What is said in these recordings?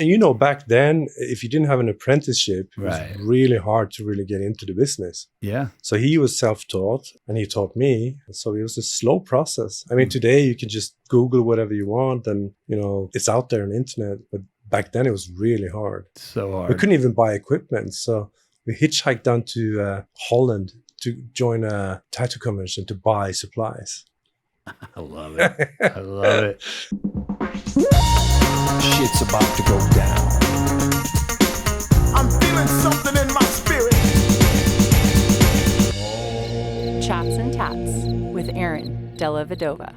And back then, if you didn't have an apprenticeship, it Right. was really hard to really get into the business. Yeah. So he was self-taught and he taught me. So it was a slow process. I mean, today you can just Google whatever you want and, it's out there on the internet. But back then it was really hard. So hard. We couldn't even buy equipment. So we hitchhiked down to Holland to join a tattoo convention to buy supplies. I love it. I love it. Shit's about to go down. I'm feeling something in my spirit. Chats and Tatts with Aaron Della Vedova.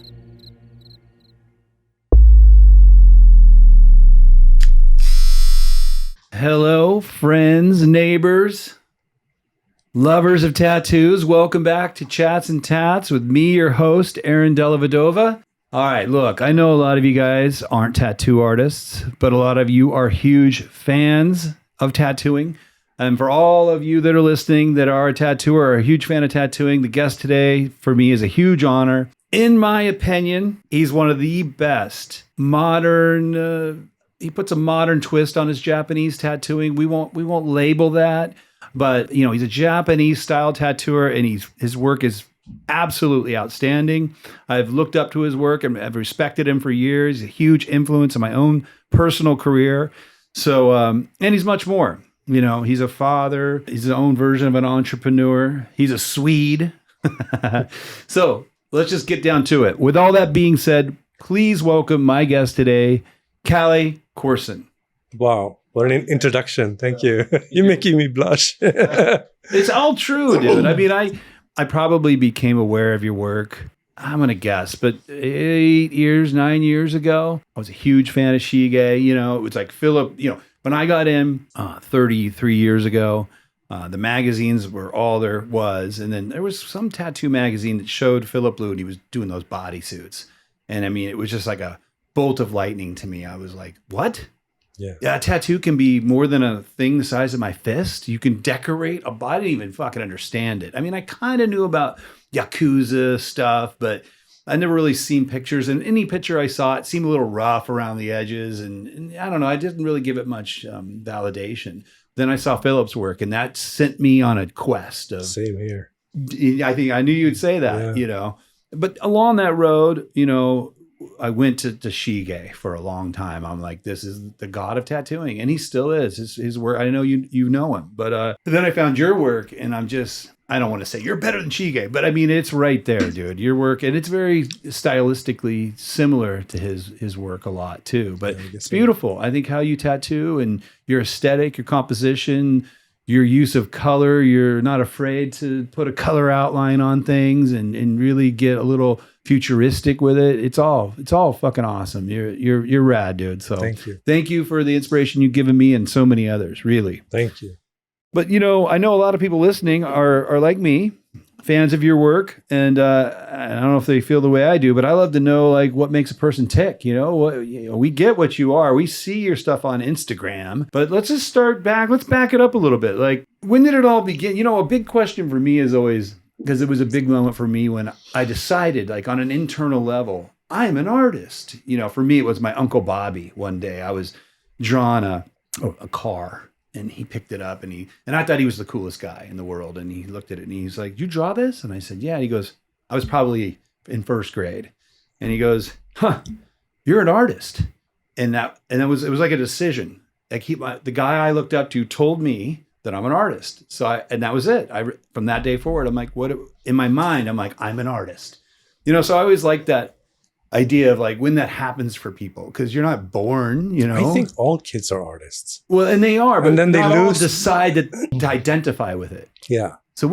Hello, friends, neighbors, lovers of tattoos. Welcome back to Chats and Tatts with me, your host, Aaron Della Vedova. All right, look, I know a lot of you guys aren't tattoo artists, but a lot of you are huge fans of tattooing. And for all of you that are listening that are a tattooer or a huge fan of tattooing, the guest today for me is a huge honor. In my opinion, he's one of the best modern, he puts a modern twist on his Japanese tattooing. We won't label that, but he's a Japanese style tattooer and his work is absolutely outstanding. I've looked up to his work and I've respected him for years. He's a huge influence in my own personal career. So, and he's much more. He's a father. He's his own version of an entrepreneur. He's a Swede. So let's just get down to it. With all that being said, please welcome my guest today, Calle Corson. Wow. What an introduction. Thank you. You're making me blush. It's all true, dude. I mean, I probably became aware of your work, I'm going to guess, but 9 years ago, I was a huge fan of Shige. It was like Philip, when I got in 33 years ago, the magazines were all there was. And then there was some tattoo magazine that showed Philip Lou and he was doing those bodysuits. And I mean, it was just like a bolt of lightning to me. I was like, what? Yeah, a tattoo can be more than a thing the size of my fist. You can decorate a body. I didn't even fucking understand it. I mean, I kind of knew about Yakuza stuff, but I never really seen pictures. And any picture I saw, it seemed a little rough around the edges. And I don't know, I didn't really give it much validation. Then I saw Philip's work and that sent me on a quest of... Same here. I think I knew you'd say that, But along that road, I went to Shige for a long time. I'm like, this is the god of tattooing. And he still is. His work, I know you know him. But then I found your work and I don't want to say you're better than Shige, but I mean, it's right there, dude. Your work, and it's very stylistically similar to his work a lot too. But it's beautiful. I think how you tattoo and your aesthetic, your composition, your use of color, you're not afraid to put a color outline on things and really get a little futuristic with it. It's all fucking awesome. You're rad, dude. So thank you for the inspiration you've given me and so many others, really. Thank you. But I know a lot of people listening are like me, fans of your work, and I don't know if they feel the way I do, but I love to know like what makes a person tick. We get what you are. We see your stuff on Instagram, but let's just start back. Let's back it up a little bit. Like, when did it all begin? A big question for me is always, because it was a big moment for me when I decided, like on an internal level, I'm an artist. For me, it was my Uncle Bobby. One day I was drawing a car. And he picked it up and I thought he was the coolest guy in the world. And he looked at it and he's like, "You draw this?" And I said, "Yeah." And he goes, I was probably in first grade. And he goes, "Huh, you're an artist." And it was like a decision. Like the guy I looked up to told me that I'm an artist. So and that was it. From that day forward, I'm like, in my mind, I'm like, I'm an artist. So I always liked that idea of like when that happens for people, because you're not born, I think all kids are artists. Well, and they are, but and then they all decide to identify with it. Yeah. So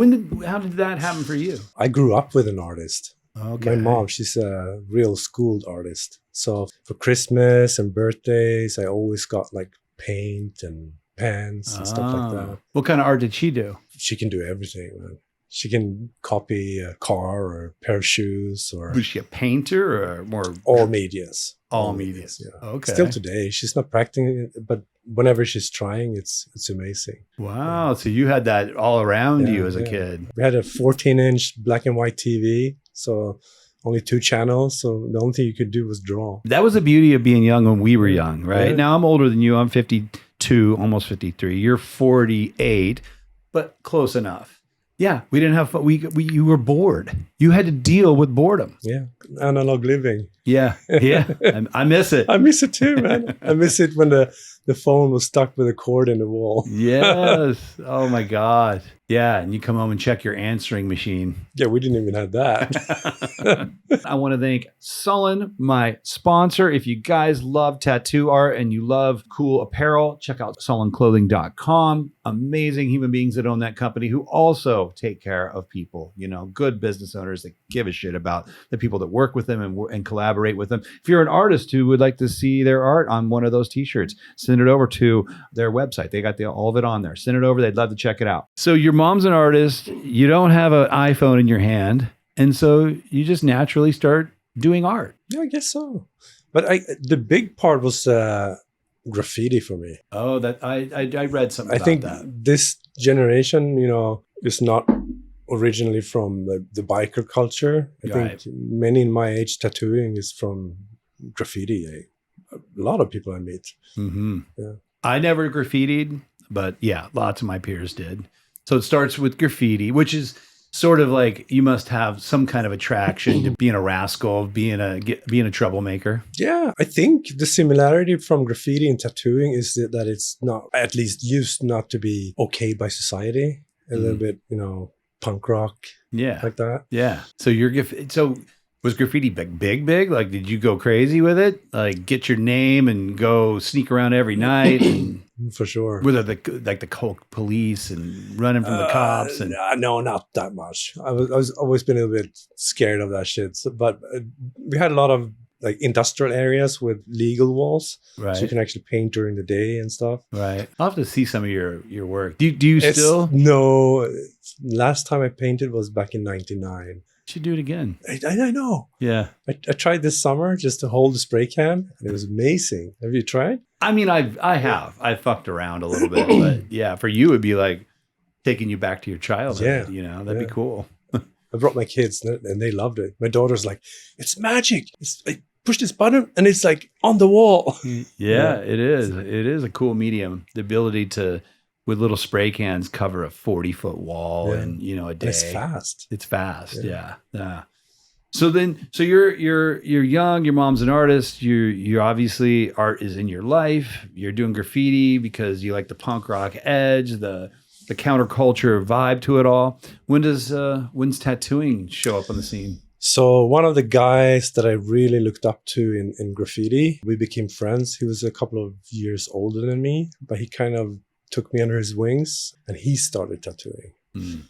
how did that happen for you? I grew up with an artist. Okay. My mom, she's a real schooled artist. So for Christmas and birthdays, I always got like paint and pens and stuff like that. What kind of art did she do? She can do everything, man. She can copy a car or a pair of shoes. Or was she a painter or more? All medias. All medias. Yeah. Okay. Still today, she's not practicing it, but whenever she's trying, it's amazing. Wow. So you had that all around you as a kid. We had a 14-inch black and white TV. So only 2 channels. So the only thing you could do was draw. That was the beauty of being young when we were young, right? Yeah. Now I'm older than you. I'm 52, almost 53. You're 48, but close enough. Yeah, we didn't have fun. You were bored. You had to deal with boredom. Yeah. Analog living. Yeah. I miss it. I miss it too, man. I miss it when the phone was stuck with a cord in the wall. Yes. Oh my God. Yeah. And you come home and check your answering machine. Yeah, we didn't even have that. I want to thank Sullen, my sponsor. If you guys love tattoo art and you love cool apparel, check out sullenclothing.com. Amazing human beings that own that company who also take care of people, good business owners that give a shit about the people that work with them and collaborate with them. If you're an artist who would like to see their art on one of those t-shirts, send it over to their website. They got all of it on there. Send it over. They'd love to check it out. So your mom's an artist. You don't have an iPhone in your hand. And so you just naturally start doing art. Yeah, I guess so. But the big part was graffiti for me. Oh, that I read something about think that. This generation, is not originally from the biker culture. I think many in my age tattooing is from graffiti. A lot of people I meet. Mm-hmm. Yeah. I never graffitied, but yeah, lots of my peers did. So it starts with graffiti, which is sort of like you must have some kind of attraction to being a rascal, being a troublemaker. Yeah, I think the similarity from graffiti and tattooing is that it's not, at least used not to be okay by society. A little bit, punk rock. Yeah. Like that. Yeah. So was graffiti big? Like, did you go crazy with it? Like, get your name and go sneak around every night? And for sure. Were there the coke police and running from the cops? And no, not that much. I was always been a little bit scared of that shit. But we had a lot of like industrial areas with legal walls, right? So you can actually paint during the day and stuff. Right. I'll have to see some of your work. Do you still? No. Last time I painted was back in '99. Should do it again. I know. Yeah. I tried this summer just to hold the spray can, and it was amazing. Have you tried? I mean, I have. I fucked around a little bit, but yeah, for you it'd be like taking you back to your childhood. Yeah. That'd be cool. I brought my kids, and they loved it. My daughter's like, "It's magic! I push this button, and it's like on the wall." Yeah, it is. It is a cool medium. The ability to, with little spray cans, cover a 40-foot wall in a day. And it's fast. It's fast. Yeah. So you're young. Your mom's an artist. You obviously, art is in your life. You're doing graffiti because you like the punk rock edge, the counterculture vibe to it all. When's tattooing show up on the scene? So one of the guys that I really looked up to in graffiti, we became friends. He was a couple of years older than me, but he kind of took me under his wings and he started tattooing.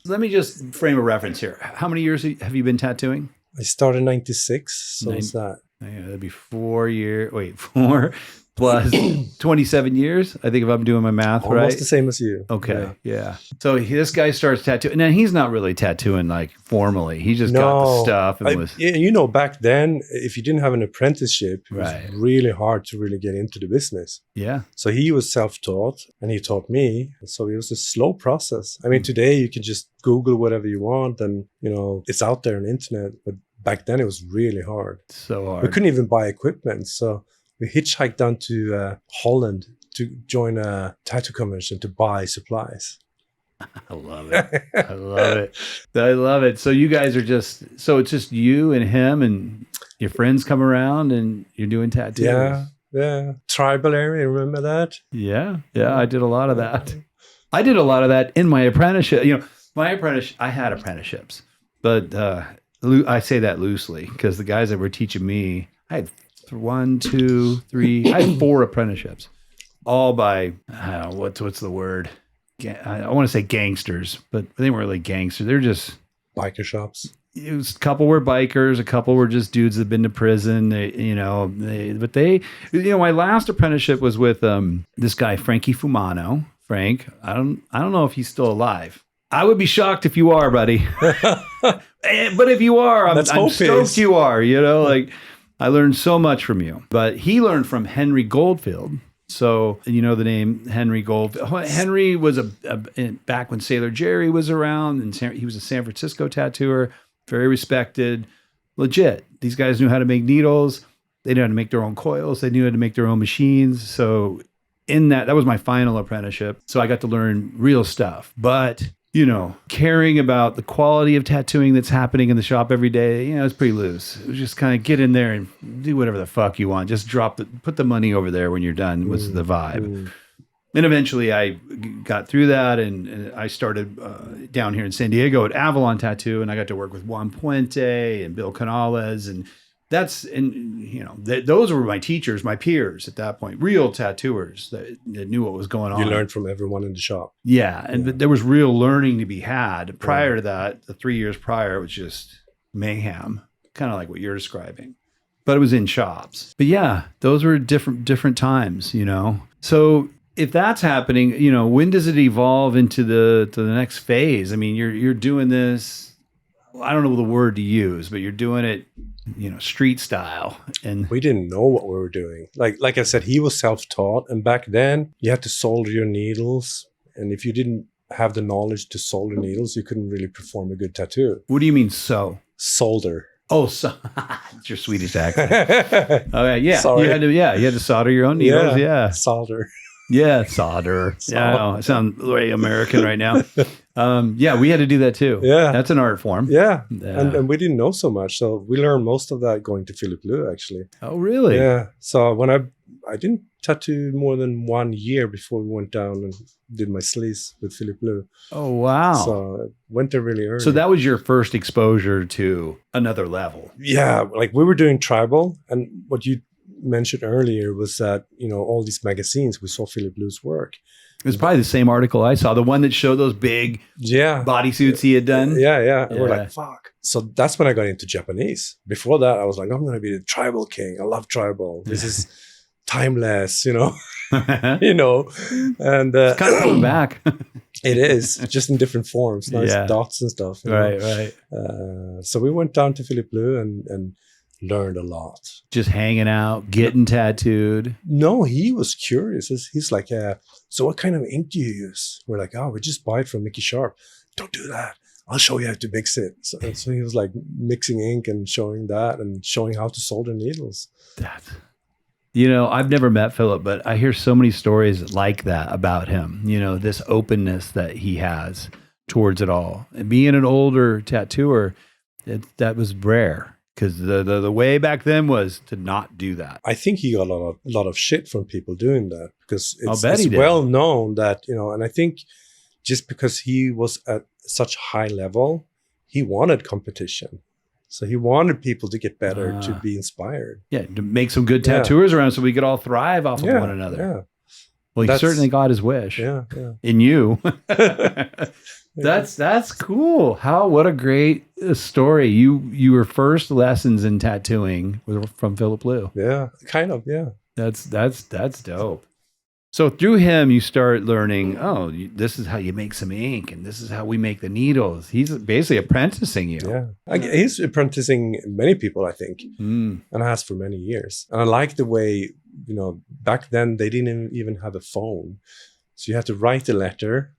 Let me just frame a reference here. How many years have you been tattooing? I started in 96. So what's that? Yeah, that'd be 4 plus 27 years. I think if I'm doing my math right. Almost the same as you. Okay. Yeah. So this guy starts tattooing. And he's not really tattooing like formally. He just got the stuff. And back then, if you didn't have an apprenticeship, it was really hard to really get into the business. Yeah. So he was self-taught and he taught me. So it was a slow process. I mean, today you can just Google whatever you want and, it's out there on the internet. But back then it was really hard. So hard. We couldn't even buy equipment. So we hitchhiked down to Holland to join a tattoo convention to buy supplies. I love it. I love it. So you guys are it's just you and him and your friends come around and you're doing tattoos. Yeah. Tribal area, remember that? Yeah. I did a lot of that. I did a lot of that in my apprenticeship. I had apprenticeships, but I say that loosely because the guys that were teaching me, I had 1, 2, 3. I had 4 apprenticeships, all by what's the word? I want to say gangsters, but they weren't really gangsters. They're just biker shops. A couple were bikers, a couple were just dudes that'd been to prison. My last apprenticeship was with this guy Frankie Fumano. Frank, I don't know if he's still alive. I would be shocked if you are, buddy. But if you are, I'm stoked you are. I learned so much from you. But he learned from Henry Goldfield. So, the name Henry Goldfield. Henry was back when Sailor Jerry was around, and he was a San Francisco tattooer, very respected, legit. These guys knew how to make needles. They knew how to make their own coils. They knew how to make their own machines. So in that was my final apprenticeship. So I got to learn real stuff. But, caring about the quality of tattooing that's happening in the shop every day, it's pretty loose. It was just kind of get in there and do whatever the fuck you want. Just put the money over there when you're done was the vibe. And eventually I got through that and I started down here in San Diego at Avalon Tattoo, and I got to work with Juan Puente and Bill Canales, and those were my teachers, my peers at that point, real tattooers that knew what was going on. You learned from everyone in the shop. Yeah. And there was real learning to be had. Prior to that, the 3 years prior, it was just mayhem, kind of like what you're describing, but it was in shops. But yeah, those were different times, So if that's happening, when does it evolve into the next phase? I mean, you're doing this, I don't know the word to use, but you're doing it, street style. And we didn't know what we were doing. Like I said, he was self-taught, and back then you had to solder your needles. And if you didn't have the knowledge to solder needles, you couldn't really perform a good tattoo. What do you mean solder? Oh, so it's your Swedish accent. Okay, yeah. Sorry. You had to solder your own needles. Yeah. Solder. Yeah, solder. Yeah, I know. I sound very American right now. We had to do that too. Yeah. That's an art form. Yeah. And we didn't know so much. So we learned most of that going to Philip Blue, actually. Oh, really? Yeah. So when I didn't tattoo more than 1 year before we went down and did my sleeves with Philip Blue. Oh, wow. So I went there really early. So that was your first exposure to another level. Yeah. Like we were doing tribal, and what you mentioned earlier was that, all these magazines, we saw Philip Blue's work. It was probably the same article I saw, the one that showed those big bodysuits he had done. Yeah. And we're like, fuck. So that's when I got into Japanese. Before that, I was like, I'm going to be the tribal king. I love tribal. This is timeless, And It's kind of going back. It is, just in different forms, nice dots and stuff. Right. So we went down to Philip Blue and learned a lot. Just hanging out, getting tattooed. No, he was curious. He's like, so what kind of ink do you use? We're like, we just buy it from Mickey Sharp. Don't do that. I'll show you how to mix it. So he was like mixing ink and showing that and showing how to solder needles. I've never met Philip, but I hear so many stories like that about him, this openness that he has towards it all. And being an older tattooer, that was rare. Because the way back then was to not do that. I think he got a lot of shit from people doing that, because it's did. well known that, and I think just because he was at such high level, he wanted competition. So he wanted people to get better, to be inspired. Yeah, to make some good tattooers around so we could all thrive off of one another. Yeah. Well, he certainly got his wish. Yeah. In you. That's cool. What a great story. Your first lessons in tattooing were from Philip Blue. Yeah, kind of. Yeah. That's dope. So through him, you start learning, this is how you make some ink, and this is how we make the needles. He's basically apprenticing you. Yeah. He's apprenticing many people, I think, and has for many years. And I like the way, back then they didn't even have a phone. So you had to write a letter.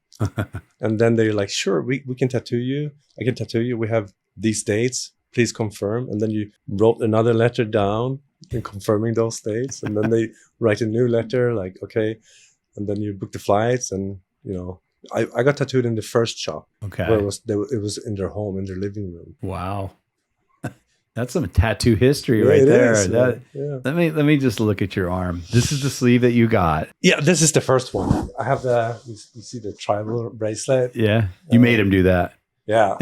And then they're like, sure, we can tattoo you. I can tattoo you. We have these dates. Please confirm. And then you wrote another letter down and confirming those dates. And then they write a new letter like, okay. And then you book the flights. And, I got tattooed in the first shop. Okay. Where it was in their home, in their living room. Wow. That's some tattoo history right there. Is, Let me just look at your arm. This is the sleeve that you got. Yeah, this is the first one. I have you see the tribal bracelet. Yeah, you made him do that. Yeah,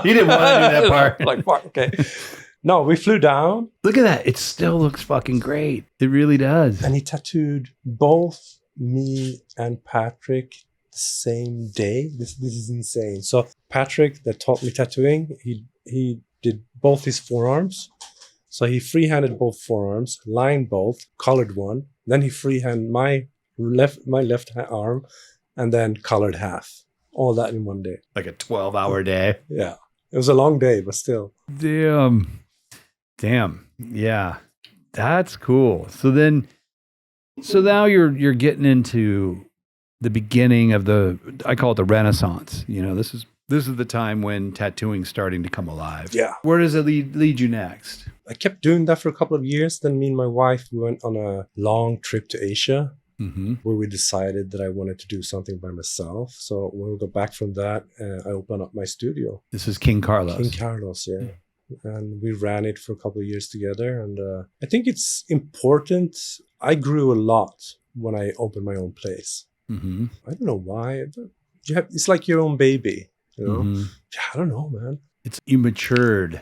you didn't want to do that part. Like, fuck, okay. No, we flew down. Look at that. It still looks fucking great. It really does. And he tattooed both me and Patrick the same day. This is insane. So Patrick, that taught me tattooing, he did both his forearms. So he freehanded both forearms, lined both, colored one. Then he freehanded my left arm, and then colored half. All that in one day. Like a 12-hour day. Yeah. It was a long day, but still. Damn. Yeah. That's cool. So now you're getting into the beginning of I call it the Renaissance. This is This is the time when tattooing's starting to come alive. Yeah. Where does it lead you next? I kept doing that for a couple of years. Then me and my wife, we went on a long trip to Asia Mm-hmm. where we decided that I wanted to do something by myself. So when we got back from that, I opened up my studio. This is King Carlos. King Carlos, yeah. And we ran it for a couple of years together. And I think it's important. I grew a lot when I opened my own place. Mm-hmm. I don't know why. It's like your own baby, you know? Mm-hmm. Yeah, I don't know, man. You matured.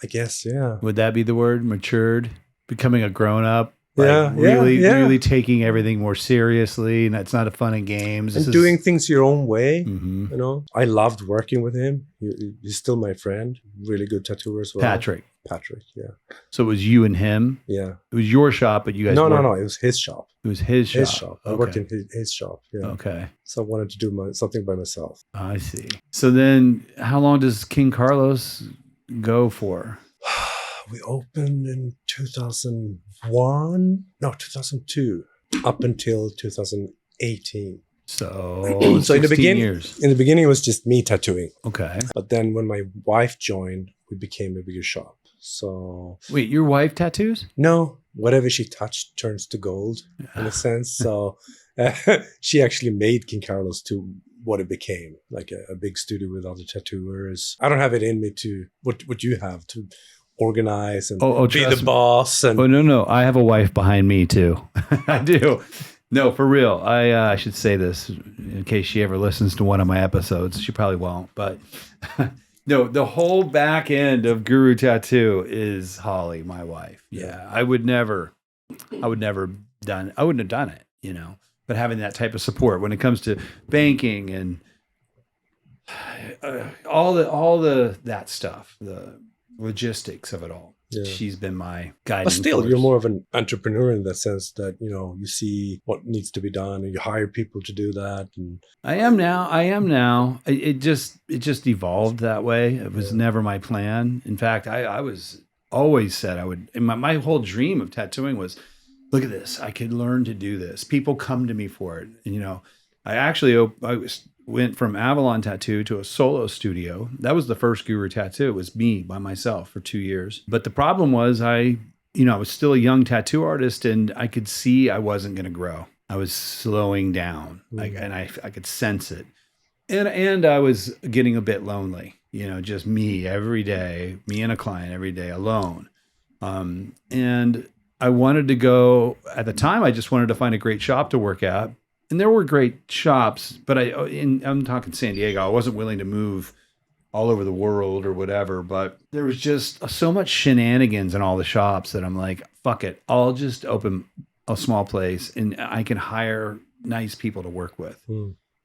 I guess, yeah. Would that be the word? Matured? Becoming a grown-up? Really taking everything more seriously, and that's not a fun and games. And doing things your own way, Mm-hmm. you know. I loved working with him. He's still my friend. Really good tattooer as well. Patrick, yeah. So it was you and him? Yeah. It was your shop, but you guys No. It was his shop. It was his shop. His shop. I Okay. worked in his shop, yeah. Okay. So I wanted to do something by myself. I see. So then how long does King Carlos go for? We opened in 2002, up until 2018. So, So in the 16 beginning, years. it was just me tattooing. Okay. But then when my wife joined, we became a bigger shop. So Wait, your wife tattoos? no, whatever she touched turns to gold in a sense. So she actually made King Carlos to what it became, like a big studio with other tattooers. I don't have it in me to what you have to organize and be trust the me. boss. And Oh, no. I have a wife behind me too. I do. No, for real. I should say this in case she ever listens to one of my episodes. She probably won't, but no, the whole back end of Guru Tattoo is Holly, my wife. Yeah. I wouldn't have done it, you know, but having that type of support when it comes to banking and all that stuff, the logistics of it all. Yeah. She's been my guiding but still, force. you're more of an entrepreneur in that sense that, you know, you see what needs to be done and you hire people to do that. And I am now. It just evolved that way. It was never my plan. In fact, I was always said I would, and my whole dream of tattooing was, look at this, I could learn to do this. People come to me for it. And, you know, I went from Avalon Tattoo to a solo studio. That was the first Guru Tattoo. It was me by myself for 2 years. But the problem was I was still a young tattoo artist and I could see I wasn't going to grow. I was slowing down and I could sense it. And I was getting a bit lonely, you know, just me every day, me and a client every day alone. And I wanted to go, at the time, I just wanted to find a great shop to work at. And there were great shops, but I'm talking San Diego. I wasn't willing to move all over the world or whatever, but there was just so much shenanigans in all the shops that I'm like, fuck it. I'll just open a small place and I can hire nice people to work with.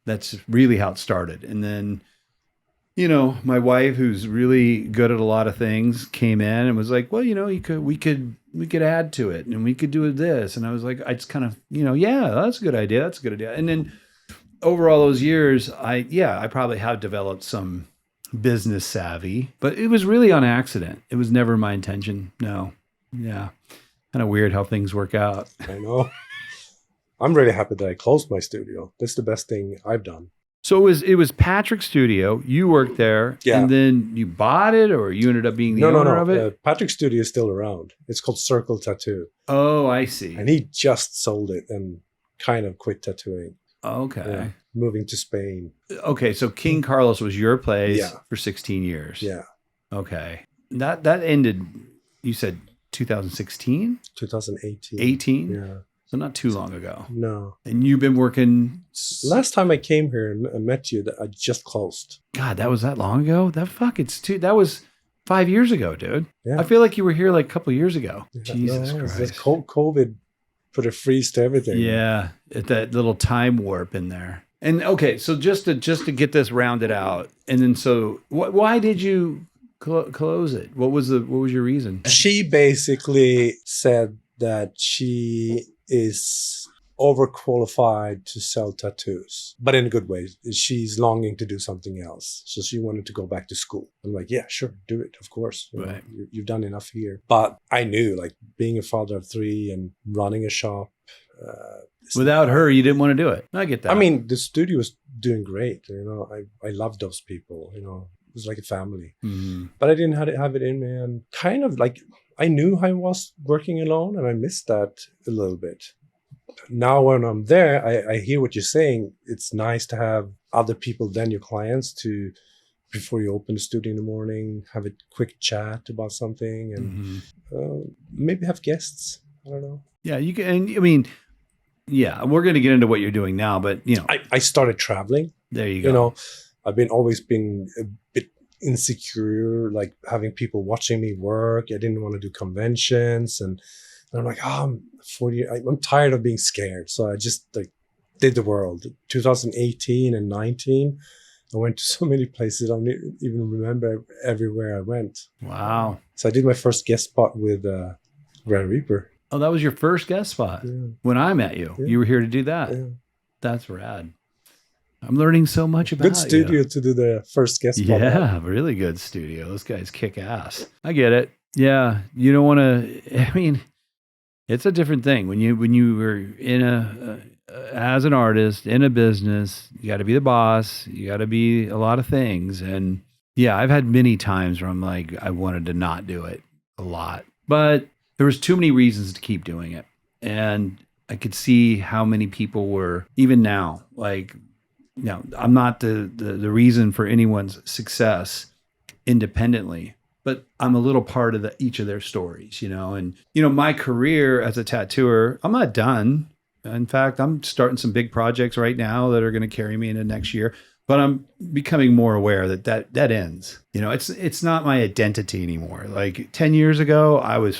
That's really how it started. And then, you know, my wife, who's really good at a lot of things, came in and was like, well, you know, we could add to it and we could do this. And I was like, I just kind of, you know, yeah, that's a good idea. That's a good idea. And then over all those years, I probably have developed some business savvy, but it was really on accident. It was never my intention. No. Yeah. Kind of weird how things work out. I know. I'm really happy that I closed my studio. That's the best thing I've done. So it was Patrick's studio. You worked there, and then you bought it, or you ended up being the owner of it? Patrick's studio is still around. It's called Circle Tattoo. Oh, I see. And he just sold it and kind of quit tattooing. Okay. Moving to Spain. Okay, so King Carlos was your place for 16 years. Yeah. Okay. That ended, you said 2016? 2018. 18? Yeah. So not too long ago. No. And you've been working... Last time I came here and met you, I just closed. God, that was that long ago? That was 5 years ago, dude. Yeah. I feel like you were here like a couple years ago. Jesus Christ. Christ. COVID put a freeze to everything. Yeah. At that little time warp in there. And okay, so just to get this rounded out, and then so why did you close it? What was your reason? She basically said that she is overqualified to sell tattoos, but in a good way. She's longing to do something else. So she wanted to go back to school. I'm like, yeah, sure, do it. Of course. Right. You've done enough here. But I knew, like, being a father of 3 and running a shop, Without her, you didn't want to do it. I get that. I mean, the studio was doing great. I loved those people. It was like a family. But I didn't have it in me, and kind of like I knew I was working alone, and I missed that a little bit. Now when I'm there, I hear what you're saying. It's nice to have other people than your clients to, before you open the studio in the morning, have a quick chat about something, and maybe have guests. I don't know. Yeah, you can. I mean, yeah, we're going to get into what you're doing now, but I started traveling. There you go. I've always been a bit insecure, like having people watching me work. I didn't want to do conventions, and I'm like, I'm 40. I'm tired of being scared. So I just did the world. 2018 and 19, I went to so many places. I don't even remember everywhere I went. Wow. So I did my first guest spot with Grand Reaper. Oh, that was your first guest spot. Yeah. When I met you. Yeah. You were here to do that. Yeah. That's rad. I'm learning so much about Good studio to do the first guest spot. Yeah, really good studio. Those guys kick ass. I get it. Yeah, you don't want to. I mean, it's a different thing when you were in as an artist in a business. You got to be the boss. You got to be a lot of things. And yeah, I've had many times where I'm like, I wanted to not do it a lot, but there was too many reasons to keep doing it, and I could see how many people were even now like. Now, I'm not the reason for anyone's success independently, but I'm a little part of each of their stories, and, my career as a tattooer, I'm not done. In fact, I'm starting some big projects right now that are going to carry me into next year, but I'm becoming more aware that ends. It's not my identity anymore. Like 10 years ago, I was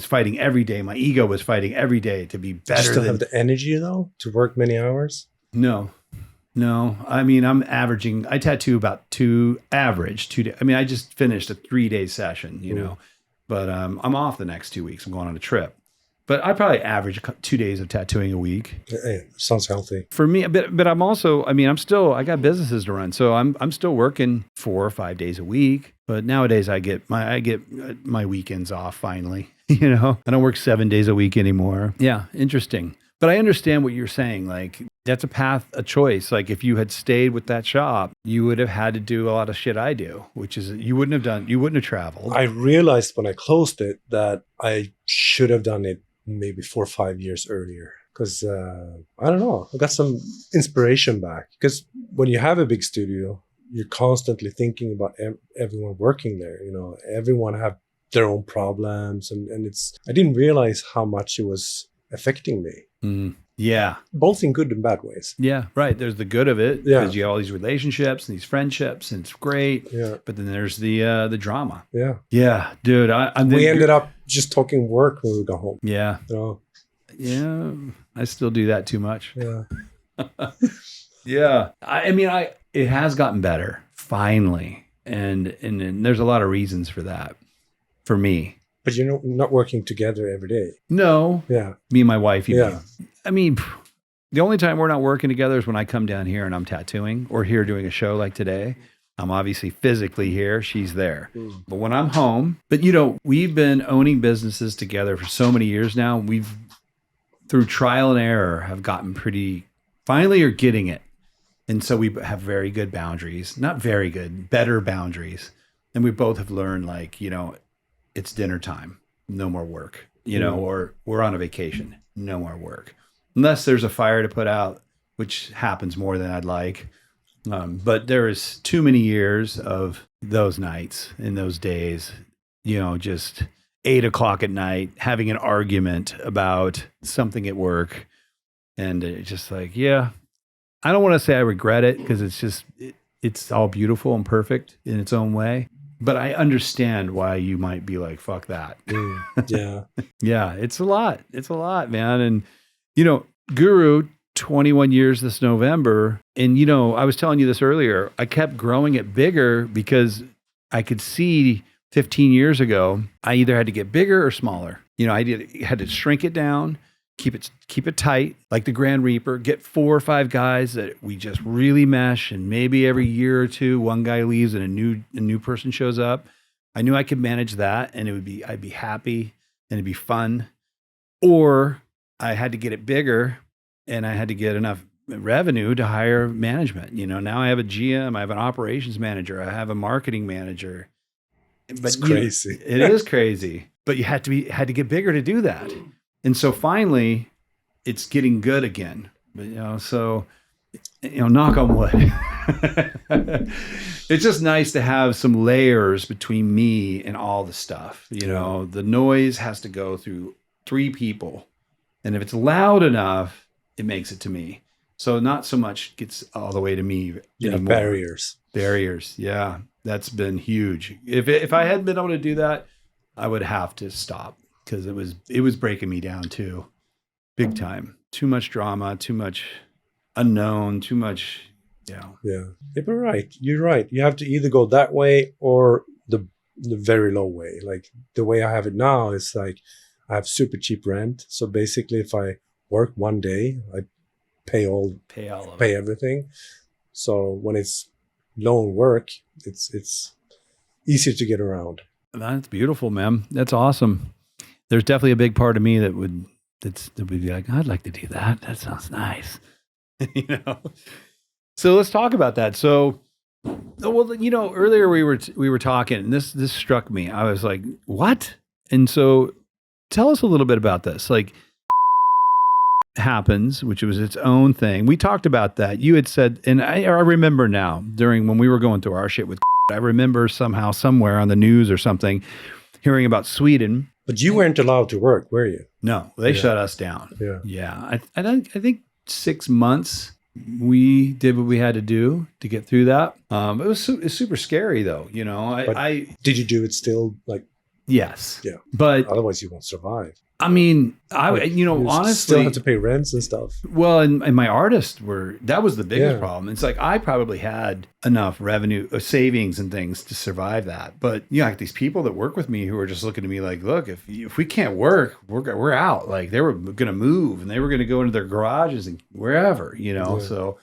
fighting every day. My ego was fighting every day to be better. Do you still have the energy though to work many hours? No. I mean, I tattoo about 2 days. I mean, I just finished a 3-day session, but I'm off the next 2 weeks. I'm going on a trip, but I probably average 2 days of tattooing a week. Hey, sounds healthy for me. But I'm also, I got businesses to run. So I'm still working 4 or 5 days a week, but nowadays I get my weekends off finally, I don't work 7 days a week anymore. Yeah. Interesting. But I understand what you're saying. Like, that's a choice. Like, if you had stayed with that shop, you would have had to do a lot of shit I do, which is you wouldn't have traveled. I realized when I closed it that I should have done it maybe 4 or 5 years earlier. Because, I don't know, I got some inspiration back. Because when you have a big studio, you're constantly thinking about everyone working there. Everyone have their own problems. And I didn't realize how much it was affecting me. Yeah. Both in good and bad ways. Yeah, right. There's the good of it because you have all these relationships and these friendships and it's great. Yeah. But then there's the drama. Yeah. Yeah, dude. We ended up just talking work when we got home. Yeah. Yeah. I still do that too much. Yeah. Yeah. It has gotten better finally. And there's a lot of reasons for that for me. But you're not working together every day. No. Yeah. Me and my wife. I mean, the only time we're not working together is when I come down here and I'm tattooing or here doing a show like today. I'm obviously physically here. She's there. But when I'm home, we've been owning businesses together for so many years now. We've, through trial and error, have gotten finally are getting it. And so we have very good boundaries, not very good, better boundaries. And we both have learned it's dinner time, no more work, or we're on a vacation, no more work. Unless there's a fire to put out, which happens more than I'd like. But there is too many years of those nights and those days, just 8 o'clock at night, having an argument about something at work. And it's just like, I don't want to say I regret it because it's all beautiful and perfect in its own way. But I understand why you might be like, fuck that. Yeah. Yeah, it's a lot. It's a lot, man. And, Guru, 21 years this November. And, I was telling you this earlier. I kept growing it bigger because I could see 15 years ago, I either had to get bigger or smaller. I had to shrink it down, keep it tight, like the Grand Reaper, get 4 or 5 guys that we just really mesh. And maybe every year or two, one guy leaves and a new person shows up. I knew I could manage that and I'd be happy and it'd be fun. Or I had to get it bigger, and I had to get enough revenue to hire management. Now I have a GM, I have an operations manager, I have a marketing manager. But it's crazy. It is crazy, but you had to get bigger to do that. And so finally it's getting good again. But so knock on wood. It's just nice to have some layers between me and all the stuff. The noise has to go through 3 people. And if it's loud enough, it makes it to me. So not so much gets all the way to me anymore. Barriers. Yeah. That's been huge. If I hadn't been able to do that, I would have to stop, because it was breaking me down too. Big time. Too much drama, too much unknown, too much, Yeah. You're right. You're right. You have to either go that way or the very low way. Like the way I have it now is like I have super cheap rent. So basically if I work one day, I pay everything. So when it's loan work, it's easier to get around. That's beautiful, man. That's awesome. There's definitely a big part of me that would be like, I'd like to do that. That sounds nice. So let's talk about that. So, earlier we were talking, and this struck me. I was like, what? And so tell us a little bit about this. Like, happens, which was its own thing. We talked about that. You had said, and I remember now, when we were going through our shit with I remember somehow, somewhere on the news or something, hearing about Sweden. But you weren't allowed to work, were you? No, they shut us down. Yeah. Yeah. I think 6 months we did what we had to do to get through that. It was super scary though. Did you do it still? Like, yes. Yeah. But otherwise you won't survive. I mean, you honestly, still have to pay rents and stuff. Well, and my artists that was the biggest problem. It's like, I probably had enough revenue, savings and things to survive that. But like these people that work with me who are just looking at me like, look, if we can't work, we're out. Like they were going to move and they were going to go into their garages and wherever, so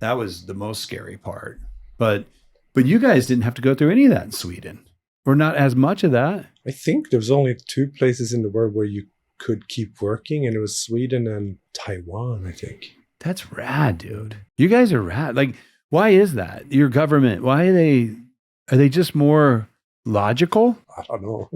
that was the most scary part. But you guys didn't have to go through any of that in Sweden, or not as much of that. I think there's only 2 places in the world where you could keep working, and it was Sweden and Taiwan, I think. That's rad, dude. You guys are rad. Like, why is that? Your government, why are they just more logical? I don't know.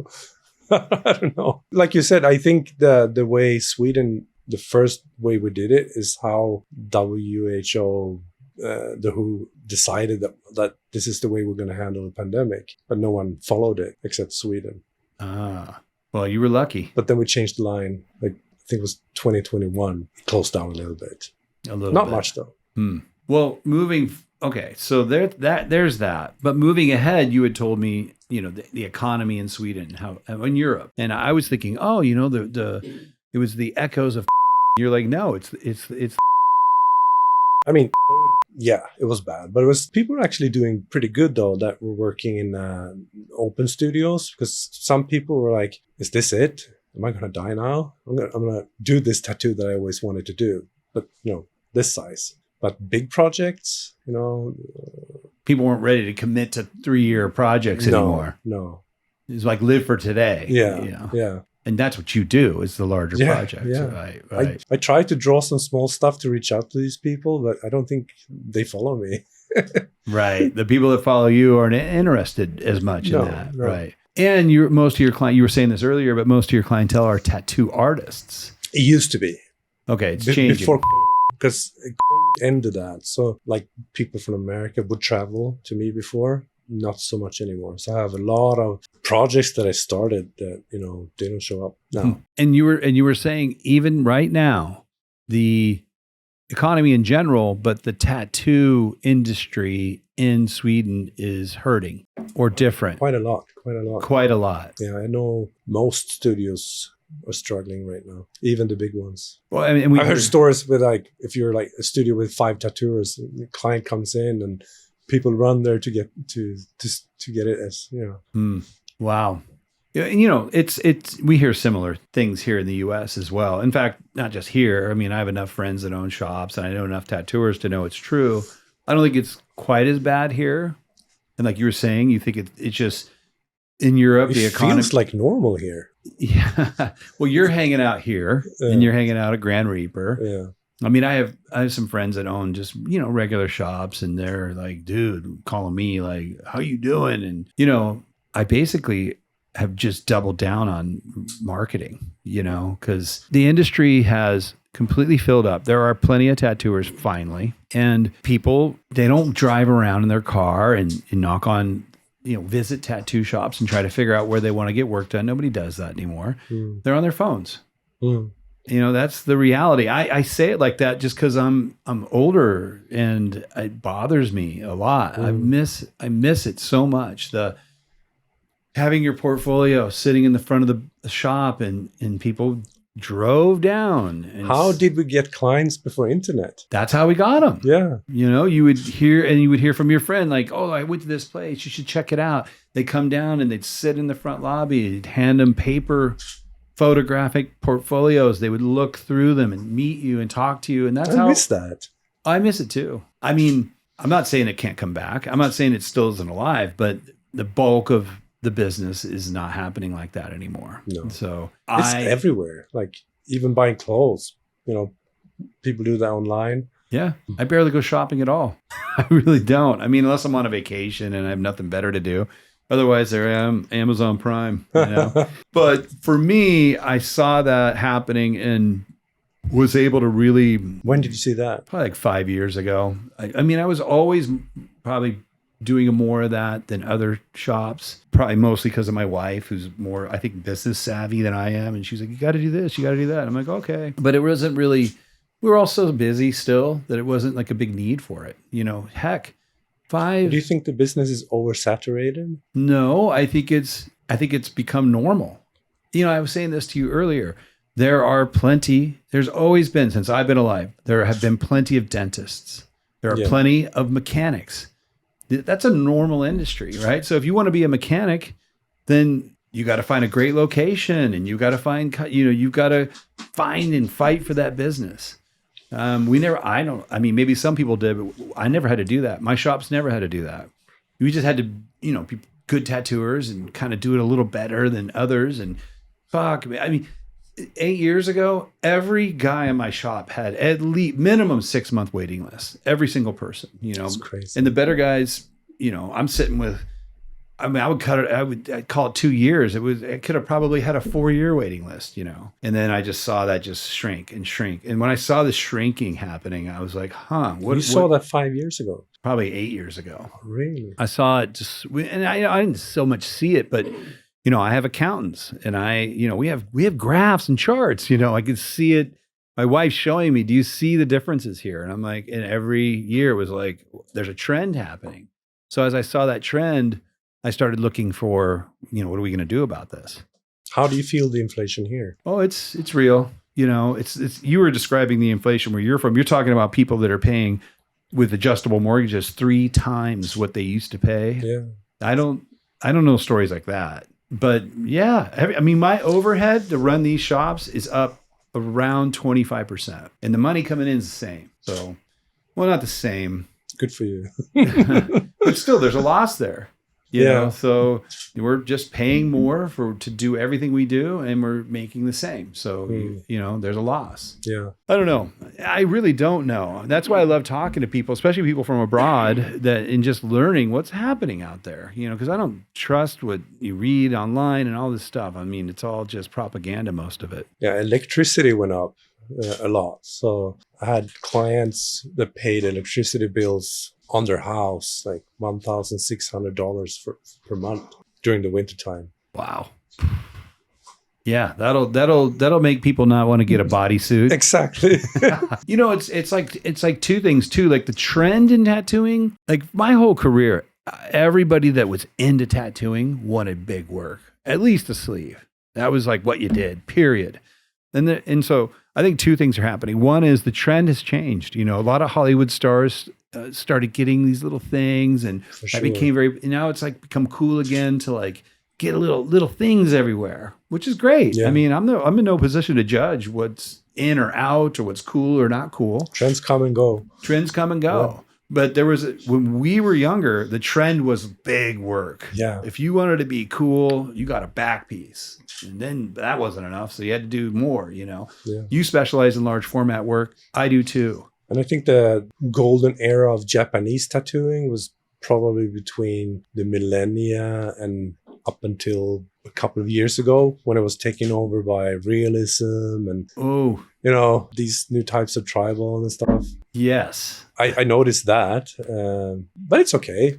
I don't know. Like you said, I think the way Sweden, the first way we did it is how WHO, the WHO decided that this is the way we're going to handle the pandemic, but no one followed it except Sweden. Well, you were lucky. But then we changed the line. Like, I think it was 2021. Closed down a little bit. Not much though. Well, okay, so there's that. But moving ahead, you had told me, the economy in Sweden, how in Europe, and I was thinking, it was the echoes of. You're like, no, it's. I mean, yeah, it was bad, but people were actually doing pretty good though that were working in open studios, because some people were like, is this it? Am I going to die now? I'm going to do this tattoo that I always wanted to do, but this size. But big projects, people weren't ready to commit to 3-year projects anymore. No. It's like live for today. Yeah. And that's what you do, is the larger projects. Yeah. Right. I try to draw some small stuff to reach out to these people, but I don't think they follow me. Right. The people that follow you aren't interested as much in that. No. Right. And most of your client, you were saying this earlier, but most of your clientele are tattoo artists. It used to be. Okay. It's changing. Before, because it ended that. So like people from America would travel to me before. Not so much anymore. So I have a lot of projects that I started that, they don't show up now. And you were saying even right now, the economy in general, but the tattoo industry in Sweden is hurting or different. Quite a lot. Yeah, I know most studios are struggling right now, even the big ones. Well, I mean, I've heard stories with like, if you're like a studio with 5 tattooers, the client comes in and people run there to get it as. Wow. It's we hear similar things here in the US as well. In fact, not just here. I mean, I have enough friends that own shops and I know enough tattooers to know it's true. I don't think it's quite as bad here. And like you were saying, you think it's just in Europe, It the economy feels like normal here. Yeah. Well, you're hanging out here and you're hanging out at Grand Reaper. Yeah. I mean, I have some friends that own just, regular shops, and they're like, dude, calling me like, how you doing? And, I basically have just doubled down on marketing, because the industry has completely filled up. There are plenty of tattooers finally, and people, they don't drive around in their car and knock on, visit tattoo shops and try to figure out where they want to get work done. Nobody does that anymore. They're on their phones. That's the reality. I say it like that just because I'm older and it bothers me a lot. I miss it so much. Having your portfolio sitting in the front of the shop and people drove down. And how did we get clients before internet? That's how we got them. Yeah. You would hear from your friend like, oh, I went to this place. You should check it out. They come down and they'd sit in the front lobby. You'd hand them paper photographic portfolios. They would look through them and meet you and talk to you. And that's I miss that. I miss it too. I mean, I'm not saying it can't come back. I'm not saying it still isn't alive, but the bulk of the business is not happening like that anymore. No. So it's everywhere. Like even buying clothes, people do that online. Yeah. I barely go shopping at all. I really don't. I mean, unless I'm on a vacation and I have nothing better to do. Otherwise, there I am, Amazon Prime. But for me, I saw that happening and was able to really. When did you see that? Probably like 5 years ago. I mean, I was always probably doing more of that than other shops, probably mostly because of my wife, who's more, I think, business savvy than I am. And she's like, you got to do this, you got to do that. I'm like, okay. But it wasn't really, we were all so busy still that it wasn't like a big need for it. Heck. Do you think the business is oversaturated? No, I think it's become normal. I was saying this to you earlier. There's always been, since I've been alive, there have been plenty of dentists. There are plenty of mechanics. That's a normal industry, right? So if you want to be a mechanic, then you got to find a great location and you got to find, you've got to find and fight for that business. Maybe some people did, but I never had to do that. My shops never had to do that. We just had to, be good tattooers and kind of do it a little better than others. And 8 years ago, every guy in my shop had at least minimum 6-month waiting list. Every single person, That's crazy. And the better guys, I'm sitting with, I would cut it. I'd call it 2 years. It could have probably had a 4-year waiting list, And then I just saw that just shrink and shrink. And when I saw the shrinking happening, I was like, You saw that 5 years ago? Probably 8 years ago. Oh, really? I saw it and I didn't so much see it, but I have accountants and we have graphs and charts, I could see it. My wife's showing me, do you see the differences here? And I'm like, and every year was like, there's a trend happening. So as I saw that trend, I started looking for, what are we going to do about this? How do you feel the inflation here? Oh, it's real. It's you were describing the inflation where you're from. You're talking about people that are paying with adjustable mortgages 3 times what they used to pay. Yeah. I don't know stories like that. But yeah, my overhead to run these shops is up around 25%. And the money coming in is the same. So, well, not the same. Good for you. But still, there's a loss there. You know, so we're just paying more to do everything we do, and we're making the same. So, there's a loss. Yeah. I don't know. I really don't know. That's why I love talking to people, especially people from abroad, and just learning what's happening out there, because I don't trust what you read online and all this stuff. I mean, it's all just propaganda, most of it. Yeah. Electricity went up a lot. So I had clients that paid electricity bills on their house, like $1,600 per month during the wintertime. Wow. Yeah, that'll make people not want to get a bodysuit. Exactly. It's like two things too. Like the trend in tattooing, like my whole career, everybody that was into tattooing wanted big work, at least a sleeve. That was like what you did, period. And so I think two things are happening. One is the trend has changed. A lot of Hollywood stars started getting these little things, and that became now it's like become cool again to like get a little things everywhere, which is great. Yeah. I mean, I'm in no position to judge what's in or out or what's cool or not cool. Trends come and go. Yeah. But there was, when we were younger, the trend was big work. Yeah. If you wanted to be cool, you got a back piece. And then that wasn't enough. So you had to do more, you know. Yeah. You specialize in large format work. I do too. And I think the golden era of Japanese tattooing was probably between the millennia and up until a couple of years ago, when it was taken over by realism and, you know, these new types of tribal and stuff. Yes. I noticed that, but it's okay.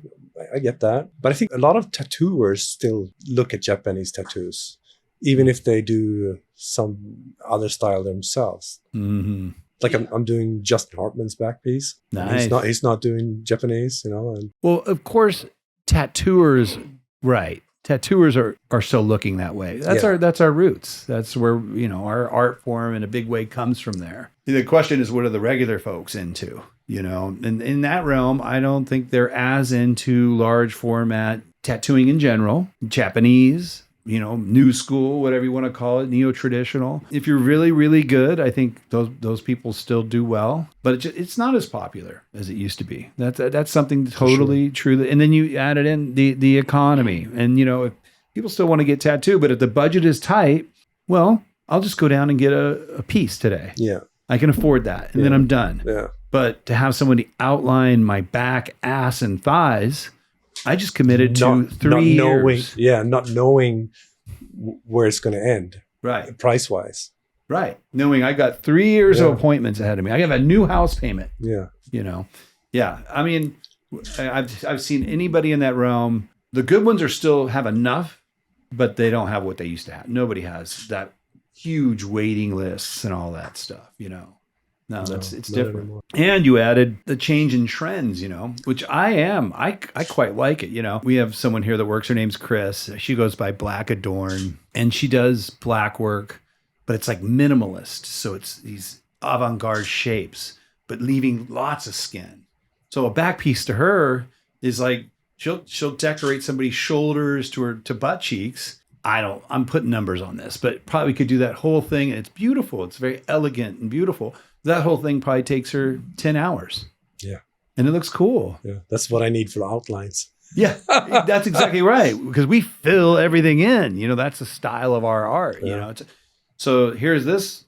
I get that. But I think a lot of tattooers still look at Japanese tattoos, even if they do some other style themselves. Mm-hmm. Like I'm doing Justin Hartman's back piece. Nice. He's not doing Japanese, you know. And well, of course, tattooers, right? Tattooers are still looking that way. That's our roots. That's where, you know, our art form in a big way comes from there. The question is, what are the regular folks into? You know, and in that realm, I don't think they're as into large format tattooing in general, Japanese, you know, new school, whatever you want to call it, neo-traditional. If you're really, really good, I think those people still do well, but it's not as popular as it used to be. That's something totally true. And then you added in the economy, and, you know, if people still want to get tattooed, but if the budget is tight, well, I'll just go down and get a piece today. yeah, I can afford that, and then I'm done. yeah. But to have somebody outline my back, ass, and thighs, I just committed to 3 years. Not knowing where it's going to end, Right. price wise. Right. Knowing I got 3 years of appointments ahead of me. I have a new house payment, Yeah, you know? Yeah. I mean, I've seen anybody in that realm. The good ones are still have enough, but they don't have what they used to have. Nobody has that huge waiting lists and all that stuff, you know? No, it's different. anymore. And you added the change in trends, you know, which I quite like it. You know, we have someone here that works. Her name's Chris. She goes by Black Adorn, and she does black work, but it's like minimalist. So it's these avant-garde shapes, but leaving lots of skin. So a back piece to her is like, she'll decorate somebody's shoulders to butt cheeks. I'm putting numbers on this, but probably could do that whole thing. And it's beautiful. It's very elegant and beautiful. That whole thing probably takes her 10 hours. Yeah. And it looks cool. Yeah. That's what I need for outlines. Yeah, that's exactly right. Because we fill everything in. You know, that's the style of our art. You know, so here's this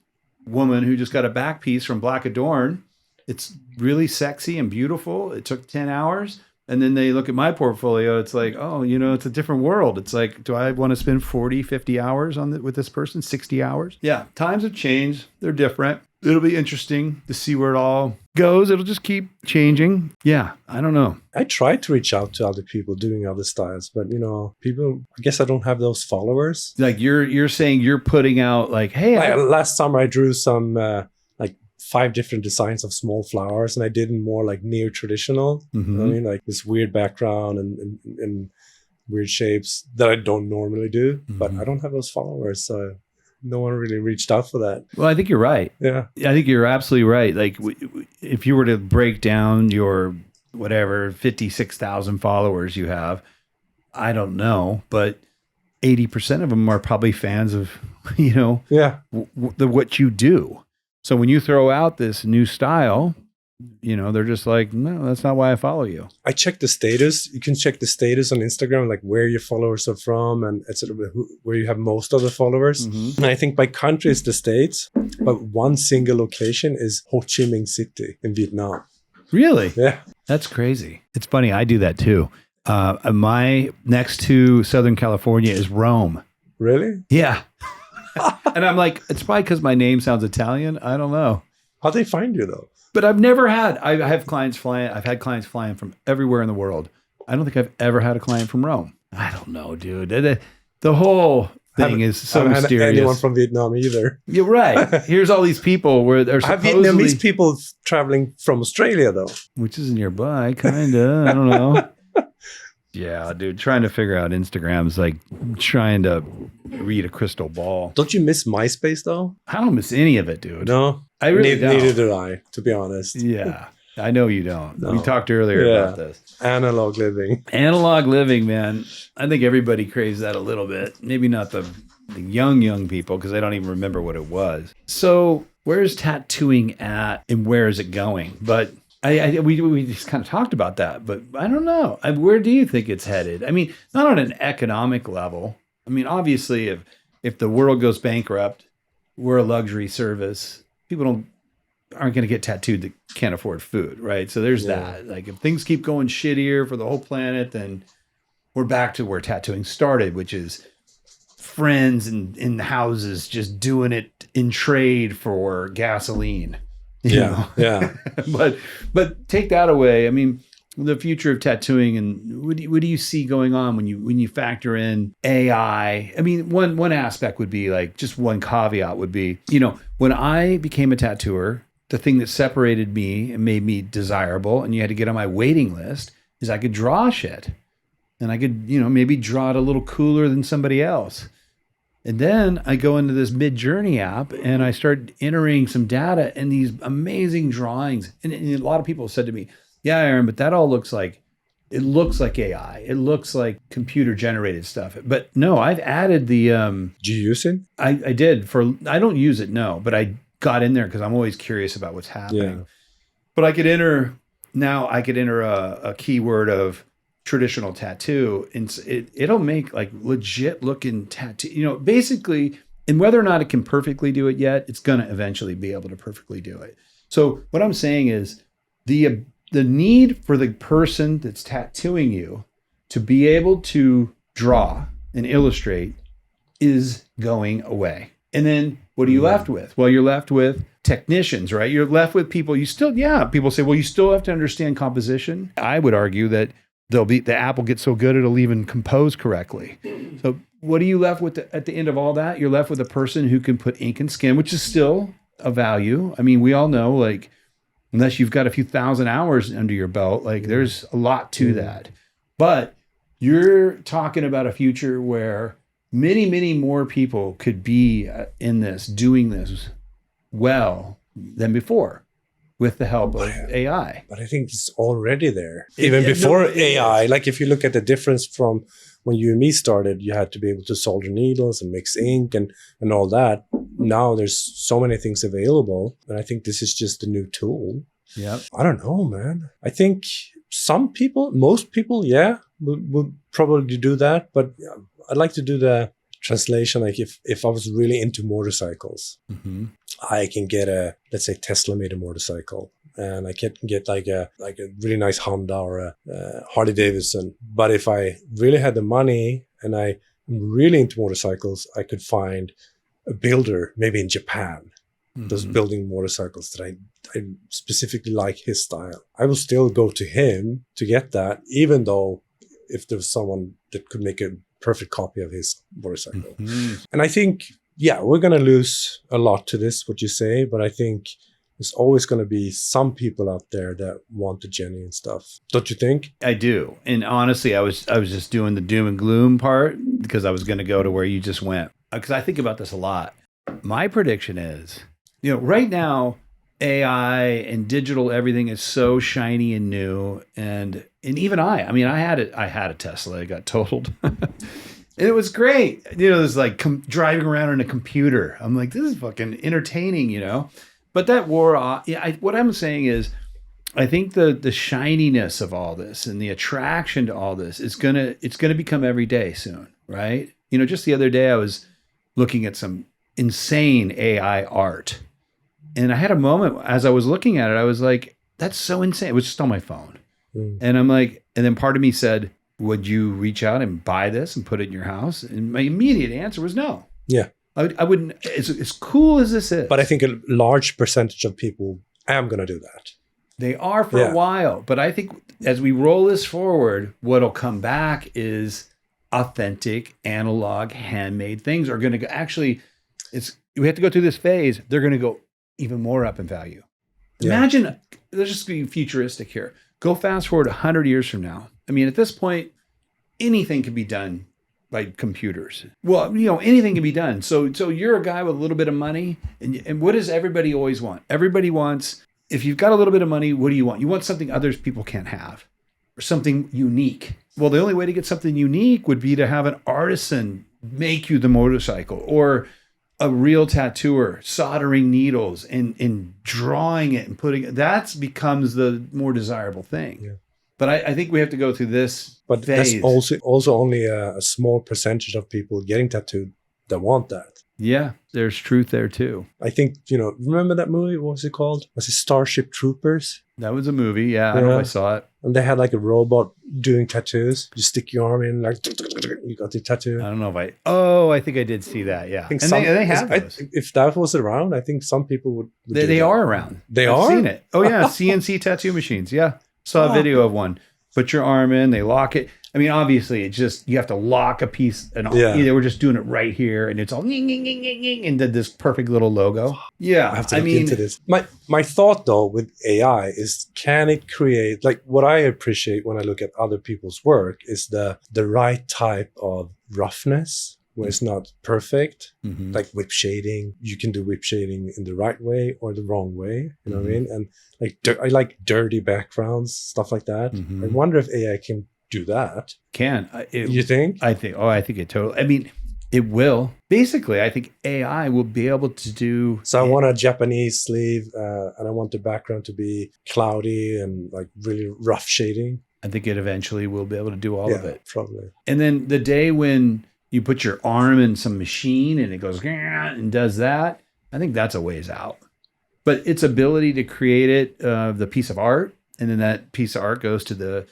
woman who just got a back piece from Black Adorn. It's really sexy and beautiful. It took 10 hours. And then they look at my portfolio. It's like, oh, you know, it's a different world. It's like, do I want to spend 40, 50 hours with this person? 60 hours? Yeah, times have changed. They're different. It'll be interesting to see where it all goes. It'll just keep changing. Yeah, I don't know. I tried to reach out to other people doing other styles, but, you know, people, I guess I don't have those followers. Like you're saying you're putting out like, hey, last summer I drew some like 5 different designs of small flowers, and I did more like neo-traditional. You know what I mean, like this weird background and weird shapes that I don't normally do, but I don't have those followers, so no one really reached out for that. Well, I think you're right. Yeah. I think you're absolutely right. Like if you were to break down your whatever 56,000 followers you have, I don't know, but 80% of them are probably fans of, you know, what you do. So when you throw out this new style, you know, they're just like, no, that's not why I follow you. I check the status. You can check the status on Instagram, like where your followers are from and etc., where you have most of the followers. And I think by country it's the States, but one single location is Ho Chi Minh City in Vietnam. Really? Yeah. That's crazy. It's funny. I do that too. My next to Southern California is Rome. Really? Yeah. And I'm like, it's probably because my name sounds Italian. I don't know. How'd they find you though? But I've never had, I have clients flying. I've had clients flying from everywhere in the world. I don't think I've ever had a client from Rome. I don't know, dude. The whole thing is so I haven't mysterious. had anyone from Vietnam either. You're right. Here's all these people where they're I have supposedly, Vietnamese people traveling from Australia though. which is nearby, kind of. I don't know. Yeah, dude. Trying to figure out Instagram is like trying to read a crystal ball. Don't you miss MySpace though? I don't miss any of it, dude. No, I really don't. Neither did I, to be honest. Yeah, I know you don't. No. We talked earlier about this. Analog living. Analog living, man. I think everybody craves that a little bit. Maybe not the young people because they don't even remember what it was. So where's tattooing at and where is it going? But We just kind of talked about that, but I don't know. Where do you think it's headed? I mean, not on an economic level. I mean, obviously, if the world goes bankrupt, we're a luxury service. People aren't going to get tattooed that can't afford food, right? So there's that. Like, if things keep going shittier for the whole planet, then we're back to where tattooing started, which is friends in houses just doing it in trade for gasoline. You know? Yeah. But take that away. I mean, the future of tattooing, and what do you see going on when you factor in AI? I mean, one aspect would be, like, just one caveat would be, you know, when I became a tattooer, the thing that separated me and made me desirable, and you had to get on my waiting list, is I could draw shit, and I could, you know, maybe draw it a little cooler than somebody else. And then I go into this Mid-Journey app and I start entering some data and these amazing drawings. And a lot of people said to me, yeah, Aaron, but that all looks like AI. It looks like computer generated stuff. But no, I've added the... Do you use it? I did. I don't use it, no, but I got in there because I'm always curious about what's happening. Yeah. But I could enter a keyword of traditional tattoo, and it'll make like legit looking tattoo, you know, basically. And whether or not it can perfectly do it yet, it's going to eventually be able to perfectly do it. So what I'm saying is the need for the person that's tattooing you to be able to draw and illustrate is going away. And then what are you left with? Well, you're left with technicians, right? You're left with people. People say, well, you still have to understand composition. I would argue that the app will get so good it'll even compose correctly. So what are you left with at the end of all that? You're left with a person who can put ink and skin, which is still a value. I mean, we all know, like, unless you've got a few thousand hours under your belt, like, there's a lot to that. But you're talking about a future where many, many more people could be doing this well than before, with the help of AI. But I think it's already there. Even before AI, like, if you look at the difference from when you and me started, you had to be able to solder needles and mix ink and all that. Now there's so many things available. And I think this is just a new tool. Yeah. I don't know, man. I think most people, would probably do that. But I'd like to do the translation. Like, if I was really into motorcycles, I can get let's say Tesla made a motorcycle, and I can get like a really nice Honda or a Harley Davidson. But if I really had the money and I'm really into motorcycles, I could find a builder maybe in Japan that's building motorcycles that I specifically like his style. I will still go to him to get that, even though if there's someone that could make a perfect copy of his motorcycle. And I think, we're going to lose a lot to this, what you say, but I think there's always going to be some people out there that want the genuine stuff. Don't you think? I do. And honestly, I was just doing the doom and gloom part because I was going to go to where you just went. Because I think about this a lot. My prediction is, you know, right now, AI and digital everything is so shiny and new. And even I had a Tesla. It got totaled. And it was great. You know, it was like driving around in a computer. I'm like, this is fucking entertaining, you know? But that wore off. What I'm saying is, I think the shininess of all this and the attraction to all this it's gonna become everyday soon, right? You know, just the other day I was looking at some insane AI art. And I had a moment as I was looking at it, I was like, that's so insane. It was just on my phone. And I'm like, and then part of me said, would you reach out and buy this and put it in your house? And my immediate answer was no. Yeah. I wouldn't, as cool as this is. But I think a large percentage of people am going to do that. They are for a while. But I think as we roll this forward, what'll come back is authentic, analog, handmade things are going to actually, we have to go through this phase. They're going to go even more up in value. Imagine, let's just be futuristic here. Go fast forward 100 years from now. I mean, at this point, anything can be done by computers. Well, you know, anything can be done. So you're a guy with a little bit of money, and what does everybody always want? Everybody wants, if you've got a little bit of money, what do you want? You want something others people can't have, or something unique. Well, the only way to get something unique would be to have an artisan make you the motorcycle, or a real tattooer soldering needles and drawing it and putting it, that becomes the more desirable thing. Yeah. But I think we have to go through this But phase. that's also only a small percentage of people getting tattooed that want that. Yeah, there's truth there too. I think, remember that movie? What was it called? Was it Starship Troopers? That was a movie. Yeah, I don't know if I saw it. And they had like a robot doing tattoos. You stick your arm in, like, you got the tattoo. I don't know if I think I did see that. Yeah. I think And they have those. if that was around, I think some people would They do that. are around. They I've are? seen it. Oh, yeah. CNC tattoo machines. Yeah. Saw a video of one. Put your arm in, they lock it. I mean, obviously, it's just, you have to lock a piece. And they were just doing it right here. And it's all and did this perfect little logo. Yeah. I have to look into this. My thought, though, with AI is, can it create, like, what I appreciate when I look at other people's work is the right type of roughness, where it's not perfect, like whip shading. You can do whip shading in the right way or the wrong way. You know what I mean? And like, I like dirty backgrounds, stuff like that. I wonder if AI can do that. You think? I think it totally. I mean, it will. Basically, I think AI will be able to do. So I want a Japanese sleeve, and I want the background to be cloudy and like really rough shading. I think it eventually will be able to do all of it. Probably. And then the day when you put your arm in some machine and it goes and does that, I think that's a ways out. But its ability to create it, the piece of art, and then that piece of art goes to the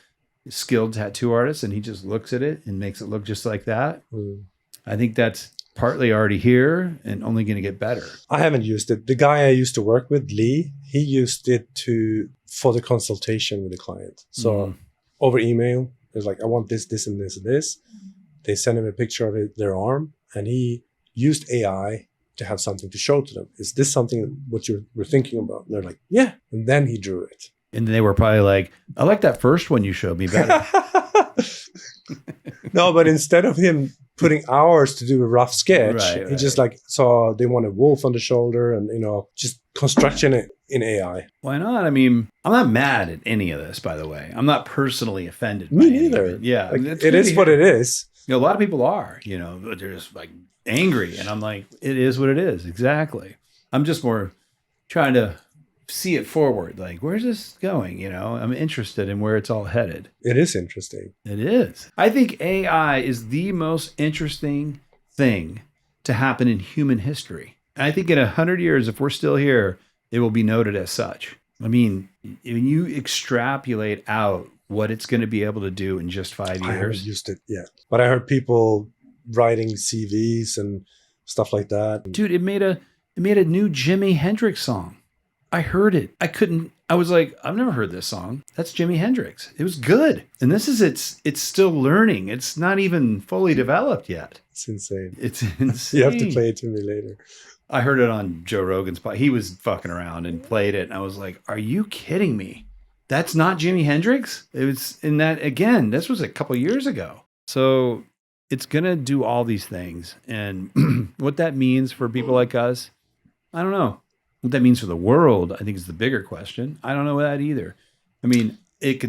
skilled tattoo artist and he just looks at it and makes it look just like that. I think that's partly already here and only going to get better. I haven't used it. The guy I used to work with, Lee, he used it for the consultation with the client. So over email, it's like, I want this, this, and this, and this. They send him a picture of their arm, and he used AI to have something to show to them. Is this something what you were thinking about? And they're like, yeah. And then he drew it. And they were probably like, I like that first one you showed me better. No, but instead of him putting hours to do a rough sketch, he just like saw they want a wolf on the shoulder and, just construction it in AI. Why not? I mean, I'm not mad at any of this, by the way. I'm not personally offended. Me neither. Yeah. Like, it is what it is. A lot of people are, they're just like angry. And I'm like, it is what it is. Exactly. I'm just more trying to see it forward. Like, where's this going? I'm interested in where it's all headed. It is interesting. It is. I think AI is the most interesting thing to happen in human history. And I think in 100 years, if we're still here, it will be noted as such. I mean, when you extrapolate out what it's going to be able to do in just 5 years. I haven't used it yet, but I heard people writing CVs and stuff like that. Dude, it made a new Jimi Hendrix song. I heard it. I was like, I've never heard this song. That's Jimi Hendrix. It was good. And this is it's still learning. It's not even fully developed yet. It's insane. It's insane. You have to play it to me later. I heard it on Joe Rogan's podcast. He was fucking around and played it. And I was like, are you kidding me? That's not Jimi Hendrix? It was in that, again, this was a couple years ago. So it's going to do all these things. And what that means for people like us, I don't know. What that means for the world, I think, is the bigger question. I don't know that either. I mean, if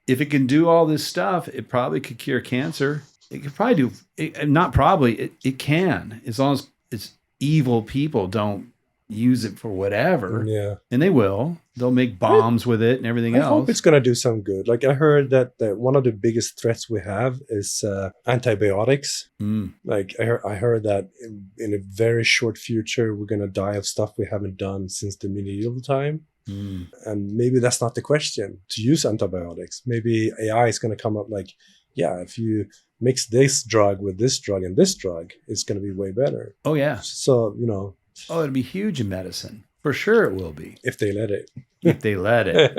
it can do all this stuff, it probably could cure cancer. It could probably do, it can, as long as it's evil people don't use it for whatever. Yeah. And they will. They'll make bombs with it and everything else. I hope it's going to do some good. Like, I heard that one of the biggest threats we have is antibiotics. Like, I heard that in a very short future, we're going to die of stuff we haven't done since the medieval time. And maybe that's not the question, to use antibiotics. Maybe AI is going to come up like, yeah, if you mix this drug with this drug and this drug, it's going to be way better. Oh, yeah. So, Oh, it'll be huge in medicine. For sure it will be. If they let it. If they let it.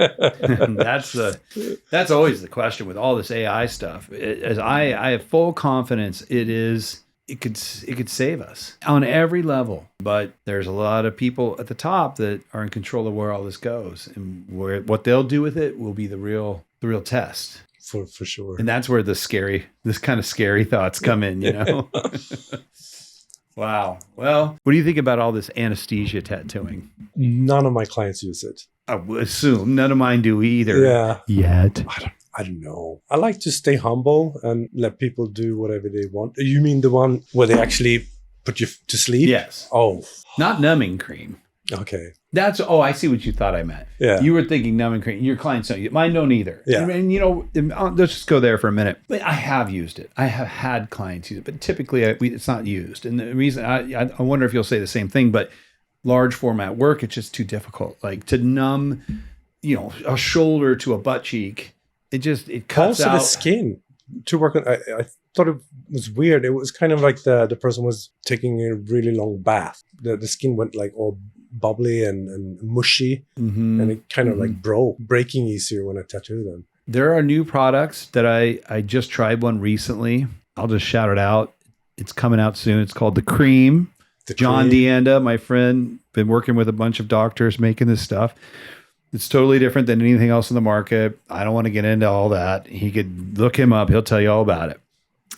That's always the question with all this AI stuff. I have full confidence it could save us on every level. But there's a lot of people at the top that are in control of where all this goes. And what they'll do with it will be the real test. For sure. And that's where this kind of scary thoughts come in, Wow. Well, what do you think about all this anesthesia tattooing? None of my clients use it. I would assume none of mine do either. Yeah. Yet. I don't know. I like to stay humble and let people do whatever they want. You mean the one where they actually put you to sleep? Yes. Oh, Not numbing cream. okay. I see what you thought I meant. Yeah. You were thinking numbing cream. Your clients don't. Mine don't either. Yeah. And let's just go there for a minute. But I have used it. I have had clients use it, but typically it's not used. And the reason I wonder if you'll say the same thing, but large format work, it's just too difficult. Like to numb, a shoulder to a butt cheek. It cuts Also out the skin to work on. I thought it was weird. It was kind of like the person was taking a really long bath. The skin went like all bubbly and mushy, and it kind of like breaking easier when I tattoo them. There are new products that I just tried one recently. I'll just shout it out. It's coming out soon. It's called the Cream. John Deanda, my friend, been working with a bunch of doctors making this stuff. It's totally different than anything else in the market. I don't want to get into all that. He could look him up. He'll tell you all about it.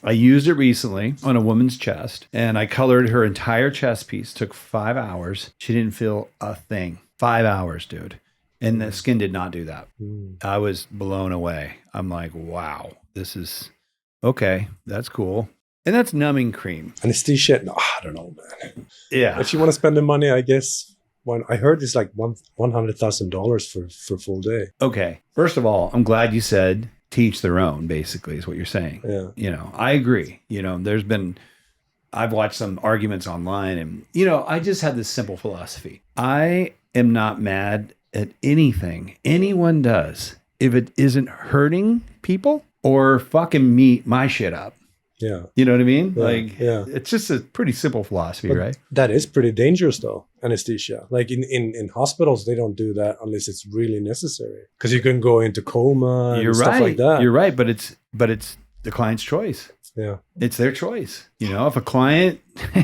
I used it recently on a woman's chest, and I colored her entire chest piece. Took 5 hours. She didn't feel a thing. 5 hours, dude. And the skin did not do that. I was blown away. I'm like, wow, this is okay. That's cool. And that's numbing cream. Anesthesia? No, I don't know, man. Yeah. If you want to spend the money, I guess. I heard it's like $100,000 for a full day. Okay. First of all, I'm glad you said teach their own, basically, is what you're saying. Yeah. I agree. I've watched some arguments online, and, I just had this simple philosophy. I am not mad at anything anyone does if it isn't hurting people or fucking my shit up. Yeah. You know what I mean? Yeah. It's just a pretty simple philosophy, But right? that is pretty dangerous, though, anesthesia. Like in hospitals, they don't do that unless it's really necessary, because you can go into coma and stuff like that. You're right, but it's the client's choice. Yeah. It's their choice. If a client,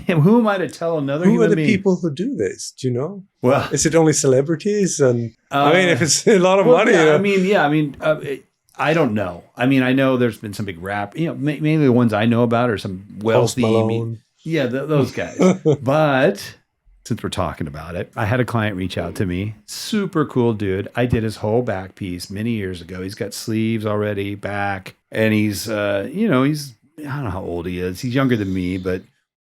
who am I to tell another Who human are the being? people who do this? Do you know? Well, is it only celebrities? And if it's a lot of money, I don't know. I know there's been some big rap, mainly the ones I know about are some wealthy, those guys. But since we're talking about it, I had a client reach out to me. Super cool dude. I did his whole back piece many years ago. He's got sleeves already, back, and he's, I don't know how old he is. He's younger than me, but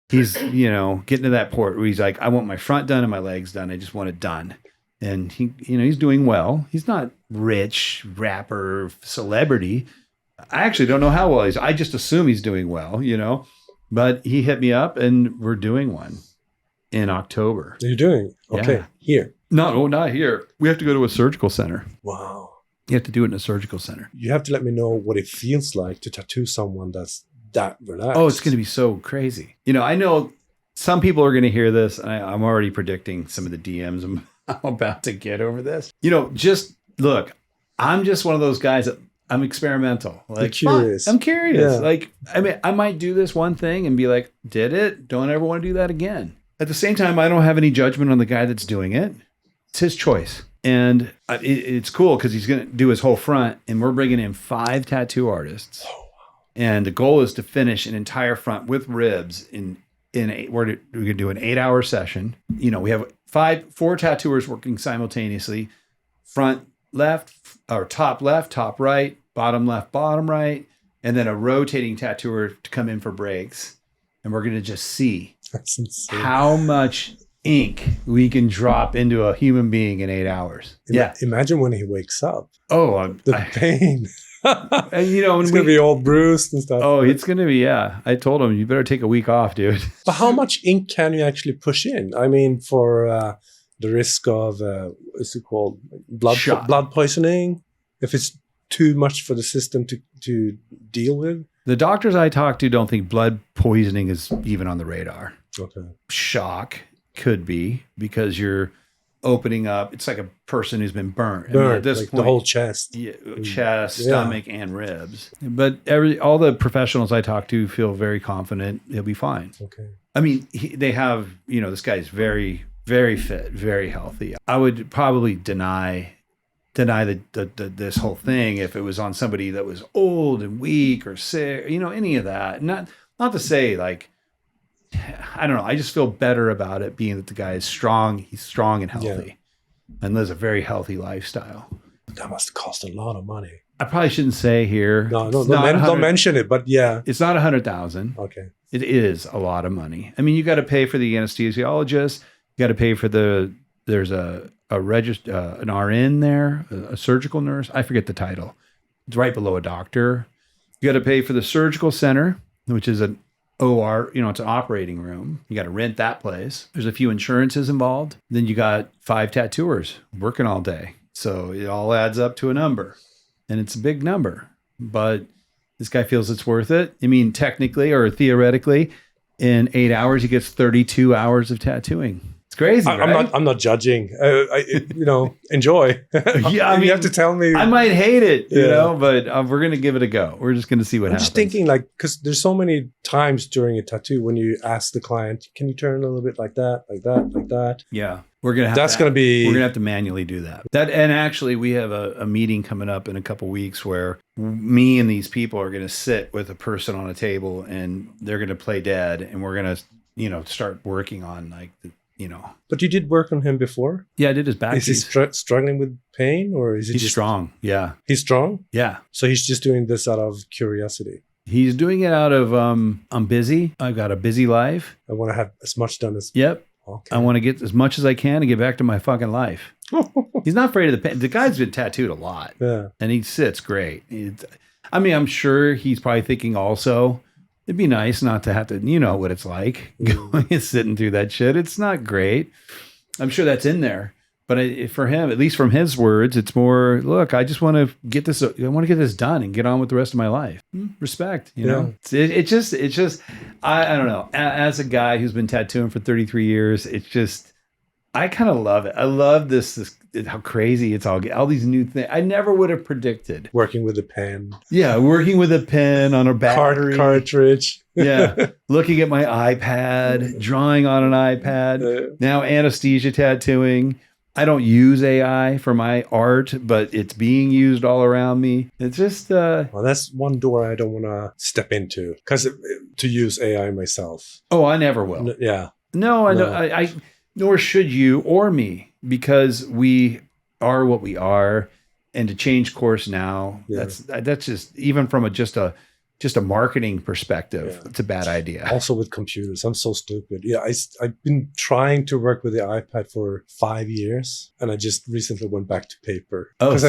he's, getting to that point where he's like, I want my front done and my legs done. I just want it done. And he, he's doing well. He's not rich, rapper, celebrity. I actually don't know how well I just assume he's doing well, but he hit me up and we're doing one in October. You're doing? Okay. Yeah. Here. No, not here. We have to go to a surgical center. Wow. You have to do it in a surgical center. You have to let me know what it feels like to tattoo someone that's that relaxed. Oh, it's going to be so crazy. I know some people are going to hear this, and I'm already predicting some of the DMs I'm about to get over this. Just look, I'm just one of those guys that I'm experimental. Like, curious. I'm curious. Yeah. I might do this one thing and be like, did it? Don't ever want to do that again. At the same time, I don't have any judgment on the guy that's doing it. It's his choice. And it's cool because he's going to do his whole front, and we're bringing in 5 tattoo artists. Oh, wow. And the goal is to finish an entire front with ribs we're going to do an 8-hour session. We have 4 tattooers working simultaneously, front left, or top left, top right, bottom left, bottom right, and then a rotating tattooer to come in for breaks. And we're going to just see how much ink we can drop into a human being in 8 hours. Imagine when he wakes up. Oh, the pain. And, it's going to be all bruised and stuff. Oh, it's going to be, I told him, you better take a week off, dude. But how much ink can you actually push in? For the risk of, what's it called? Blood poisoning? If it's too much for the system to deal with? The doctors I talk to don't think blood poisoning is even on the radar. Okay. Shock could be, because you're opening up. It's like a person who's been burnt. At this point, the whole chest. Yeah, chest, stomach, and ribs. But all the professionals I talk to feel very confident he'll be fine. Okay. They have, this guy's very, very fit, very healthy. I would probably deny this whole thing if it was on somebody that was old and weak or sick, any of that. Not to say like, I don't know. I just feel better about it being that the guy is strong. He's strong and healthy and lives a very healthy lifestyle. That must cost a lot of money. I probably shouldn't say here. No, It's not don't mention it, but yeah. It's not 100,000. Okay. It is a lot of money. I mean, you got to pay for the anesthesiologist. You got to pay for there's an RN there, a surgical nurse. I forget the title. It's right below a doctor. You got to pay for the surgical center, which is an OR, it's an operating room. You got to rent that place. There's a few insurances involved. Then you got 5 tattooers working all day. So it all adds up to a number, and it's a big number, but this guy feels it's worth it. I mean, technically or theoretically, in 8 hours, he gets 32 hours of tattooing. It's crazy, right? I'm not judging. Enjoy. Yeah, I mean, you have to tell me. I might hate it, but we're gonna give it a go. We're just gonna see what happens. I'm just thinking, because there's so many times during a tattoo when you ask the client, "Can you turn a little bit like that, like that, like that?" Yeah, we're gonna have to manually do that. And actually, we have a meeting coming up in a couple weeks where me and these people are gonna sit with a person on a table, and they're gonna play dead, and we're gonna start working on But you did work on him before? Yeah, I did his back. Is he struggling with pain, or is he He's strong? Yeah. He's strong? Yeah. So he's just doing this out of curiosity. He's doing it out of, I'm busy. I've got a busy life. I want to have as much done as... Yep. Okay. I want to get as much as I can and get back to my fucking life. He's not afraid of the pain. The guy's been tattooed a lot. Yeah. And he sits great. I'm sure he's probably thinking also, it'd be nice not to have to, what it's like going and sitting through that shit. It's not great. I'm sure that's in there. But for him, at least from his words, it's more, look, I just want to get this. I want to get this done and get on with the rest of my life. Respect, know. It's just. I don't know. As a guy who's been tattooing for 33 years, it's just. I kind of love it. I love this how crazy it's all these new things. I never would have predicted. Working with a pen. Yeah, working with a pen on a battery. Cartridge. Yeah, looking at my iPad, drawing on an iPad. Now anesthesia tattooing. I don't use AI for my art, but it's being used all around me. It's just... Well, that's one door I don't want to step into, because to use AI myself. Oh, I never will. Yeah. No, I nor should you or me, because we are what we are, and to change course now, that's just, even from just a marketing perspective, it's a bad idea. Also with computers, I'm so stupid. Yeah, I've been trying to work with the iPad for 5 years, and I just recently went back to paper. Oh, so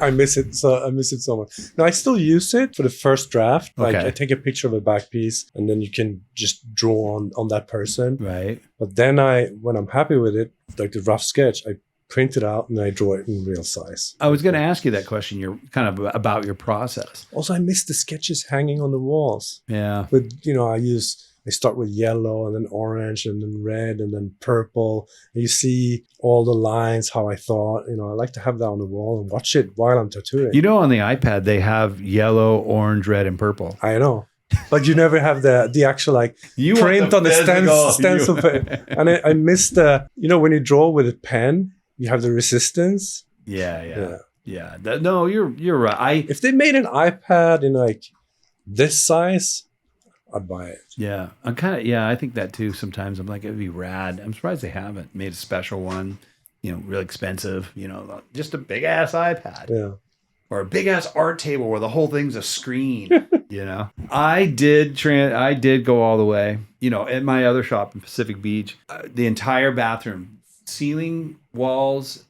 I miss it. So I miss it so much. No, I still use it for the first draft. Like I take a picture of a back piece, and then you can just draw on that person. Right. But then when I'm happy with it, like the rough sketch, I print it out and I draw it in real size. I was going to ask you that question. You're kind of about your process. Also, I miss the sketches hanging on the walls. Yeah. But I start with yellow and then orange and then red and then purple. And you see all the lines, how I thought, I like to have that on the wall and watch it while I'm tattooing. On the iPad, they have yellow, orange, red, and purple. I know. But you never have the actual print on the stencil. And I miss when you draw with a pen, you have the resistance. Yeah. No, you're right. If they made an iPad in this size, I'd buy it. Yeah, I think that too. Sometimes I'm like, it'd be rad. I'm surprised they haven't made a special one. Really expensive. Just a big ass iPad. Yeah. Or a big ass art table where the whole thing's a screen. I did go all the way. At my other shop in Pacific Beach, the entire bathroom. Ceiling, walls,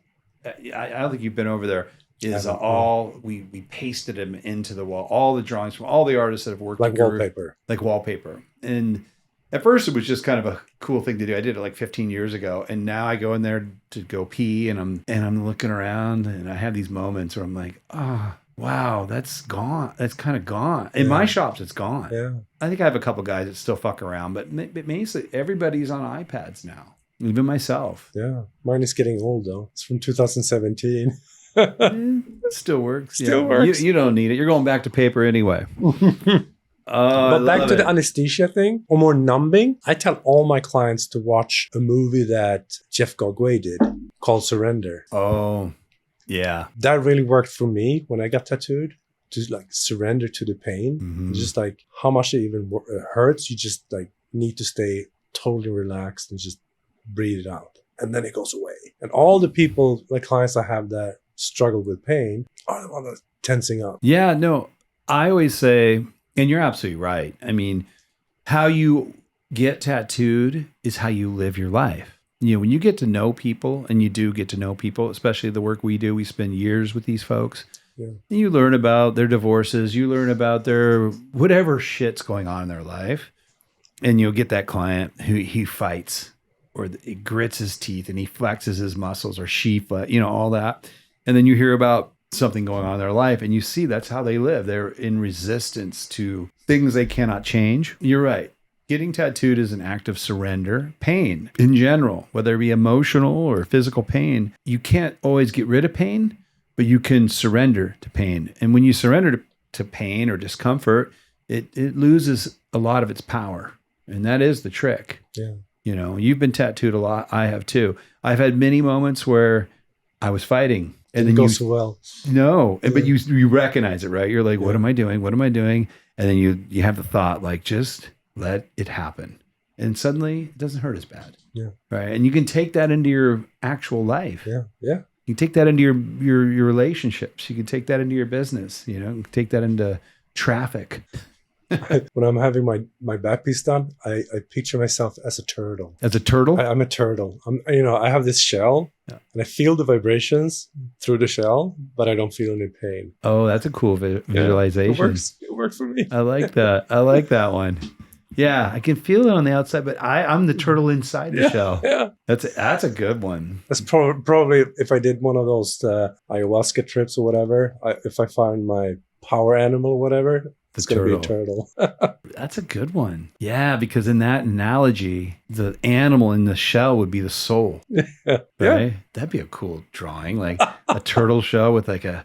I don't think you've been over there, is all, we pasted them into the wall. All the drawings from all the artists that have worked. Like wallpaper. Like wallpaper. And at first it was just kind of a cool thing to do. I did it 15 years ago. And now I go in there to go pee and I'm looking around and I have these moments where I'm like, oh, wow, that's gone. That's kind of gone. In my shops, it's gone. Yeah. I think I have a couple guys that still fuck around, but mainly everybody's on iPads now. Even myself. Yeah. Mine is getting old, though. It's from 2017. It still works. Still works. You don't need it. You're going back to paper anyway. But back to the anesthesia thing, or more numbing, I tell all my clients to watch a movie that Jeff Gogway did called Surrender. Oh, yeah. That really worked for me when I got tattooed. To surrender to the pain. Mm-hmm. Just how much it even hurts. You just need to stay totally relaxed and just breathe it out, and then it goes away. And all the clients I have that struggle with pain are the ones that are tensing up. Yeah, no, I always say, and you're absolutely right. I mean, how you get tattooed is how you live your life. You know, when you get to know people, and you do get to know people, especially the work we do, we spend years with these folks. Yeah. You learn about their divorces, you learn about their whatever shit's going on in their life. And you'll get that client who he fights, or he grits his teeth and he flexes his muscles, or all that. And then you hear about something going on in their life, and you see that's how they live. They're in resistance to things they cannot change. You're right. Getting tattooed is an act of surrender. Pain in general, whether it be emotional or physical pain, you can't always get rid of pain, but you can surrender to pain. And when you surrender to pain or discomfort, it loses a lot of its power. And that is the trick. Yeah. You know, you've been tattooed a lot. I have too. I've had many moments where I was fighting. And then Didn't go so well. No, Yeah. but you recognize it, right? You're like, what am I doing? What am I doing? And then you have the thought, like, just let it happen. And suddenly it doesn't hurt as bad. Yeah. Right. And you can take that into your actual life. Yeah. Yeah. You can take that into your relationships. You can take that into your business, you know, take that into traffic. When I'm having my back piece done, I picture myself as a turtle. As a turtle? I'm a turtle. I have this shell, and I feel the vibrations through the shell, but I don't feel any pain. Oh, that's a cool visualization. It works for me. I like that. I like that one. Yeah, I can feel it on the outside, but I'm the turtle inside the shell. Yeah. That's a good one. That's probably if I did one of those ayahuasca trips or whatever, if I find my power animal or whatever, it's going to be a turtle. That's a good one. Yeah, because in that analogy, the animal in the shell would be the soul. Yeah. Right? Yeah. That'd be a cool drawing, like a turtle shell with like a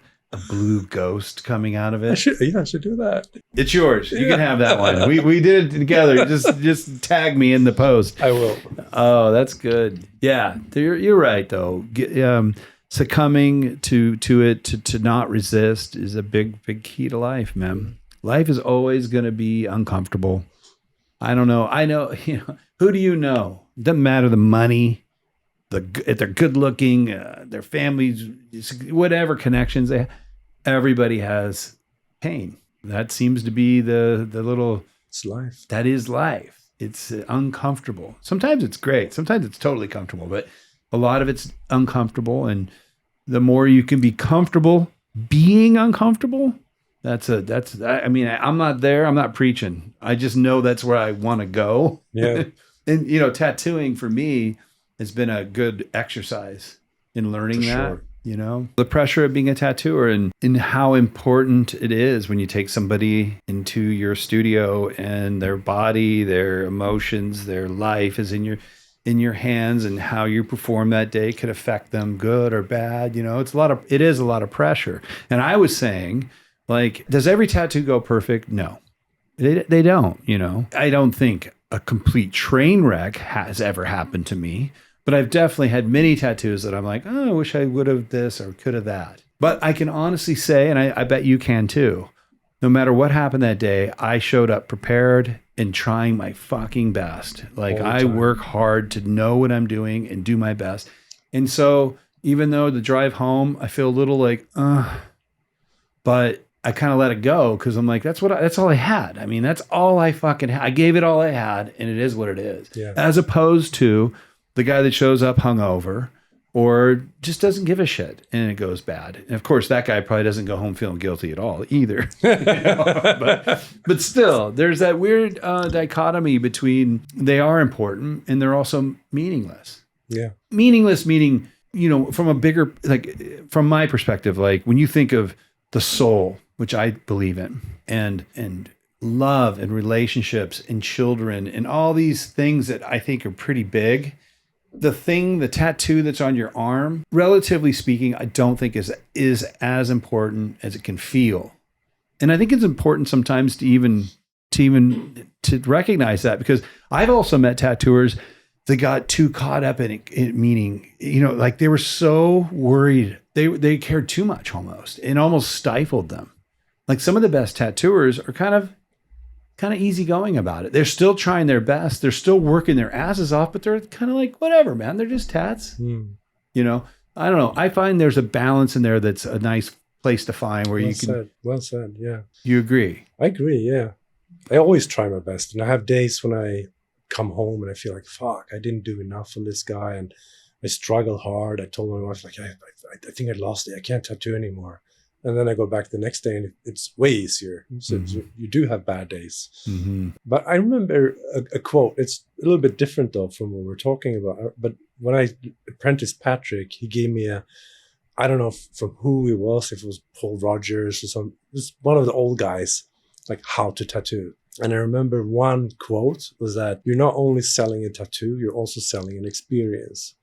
blue ghost coming out of it. I should do that. It's yours. You can have that one. We did it together. Just tag me in the post. I will. Oh, that's good. Yeah, you're right though. Succumbing to it, to not resist, is a big key to life, man. Life is always going to be uncomfortable. I don't know. I know, who do you know? Doesn't matter the money, if they're good looking, their families, whatever connections they have. Everybody has pain. That seems to be the little. It's life. That is life. It's uncomfortable. Sometimes it's great. Sometimes it's totally comfortable, but a lot of it's uncomfortable. And the more you can be comfortable being uncomfortable, I mean, I'm not there. I'm not preaching. I just know that's where I want to go. Yeah. And, tattooing for me has been a good exercise in learning For that. sure. The pressure of being a tattooer and how important it is when you take somebody into your studio and their body, their emotions, their life is in your hands, and how you perform that day could affect them good or bad. It is a lot of pressure. And I was saying, like, does every tattoo go perfect? No, they don't, I don't think a complete train wreck has ever happened to me. But I've definitely had many tattoos that I'm like, oh, I wish I would have this or could have that. But I can honestly say, and I bet you can too, no matter what happened that day, I showed up prepared and trying my fucking best. Like, I work hard to know what I'm doing and do my best. And so even though the drive home, I feel a little like, but I kind of let it go because I'm like, that's all I had. I mean, that's all I fucking had. I gave it all I had, and it is what it is. Yeah. As opposed to the guy that shows up hungover or just doesn't give a shit and it goes bad. And of course, that guy probably doesn't go home feeling guilty at all either. But still, there's that weird dichotomy between they are important and they're also meaningless. Yeah. Meaningless meaning, from a bigger, like from my perspective, like when you think of the soul, which I believe in, and love and relationships and children and all these things that I think are pretty big. The tattoo that's on your arm, relatively speaking, I don't think is as important as it can feel. And I think it's important sometimes to recognize that, because I've also met tattooers that got too caught up in it meaning, like they were so worried. They cared too much almost, and almost stifled them. Like some of the best tattooers are kind of easygoing about it. They're still trying their best. They're still working their asses off, but they're kind of like, whatever, man. They're just tats. I don't know. I find there's a balance in there that's a nice place to find where you can. Well said. Yeah. You agree? I agree. Yeah. I always try my best. And I have days when I come home and I feel like, fuck, I didn't do enough for this guy. And I struggle hard. I told my wife, like, I think I lost it. I can't tattoo anymore. And then I go back the next day and it's way easier. So you do have bad days. Mm-hmm. But I remember a quote. It's a little bit different though from what we're talking about. But when I apprenticed Patrick, he gave me I don't know from who it was, if it was Paul Rogers or some, it was one of the old guys, like how to tattoo. And I remember one quote was that you're not only selling a tattoo, you're also selling an experience.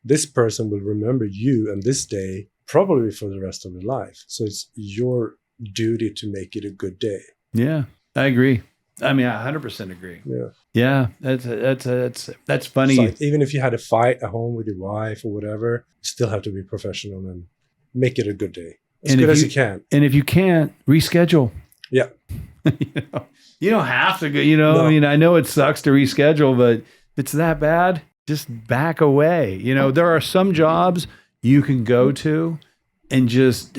This person will remember you and this day probably for the rest of their life. So it's your duty to make it a good day. Yeah, I agree. I mean, I 100% agree. Yeah. Yeah, that's funny. So like, even if you had a fight at home with your wife or whatever, you still have to be professional and make it a good day. As good as you can. And if you can't, reschedule. Yeah. You don't have to go, no. I mean, I know it sucks to reschedule, but if it's that bad, just back away. There are some jobs you can go to and just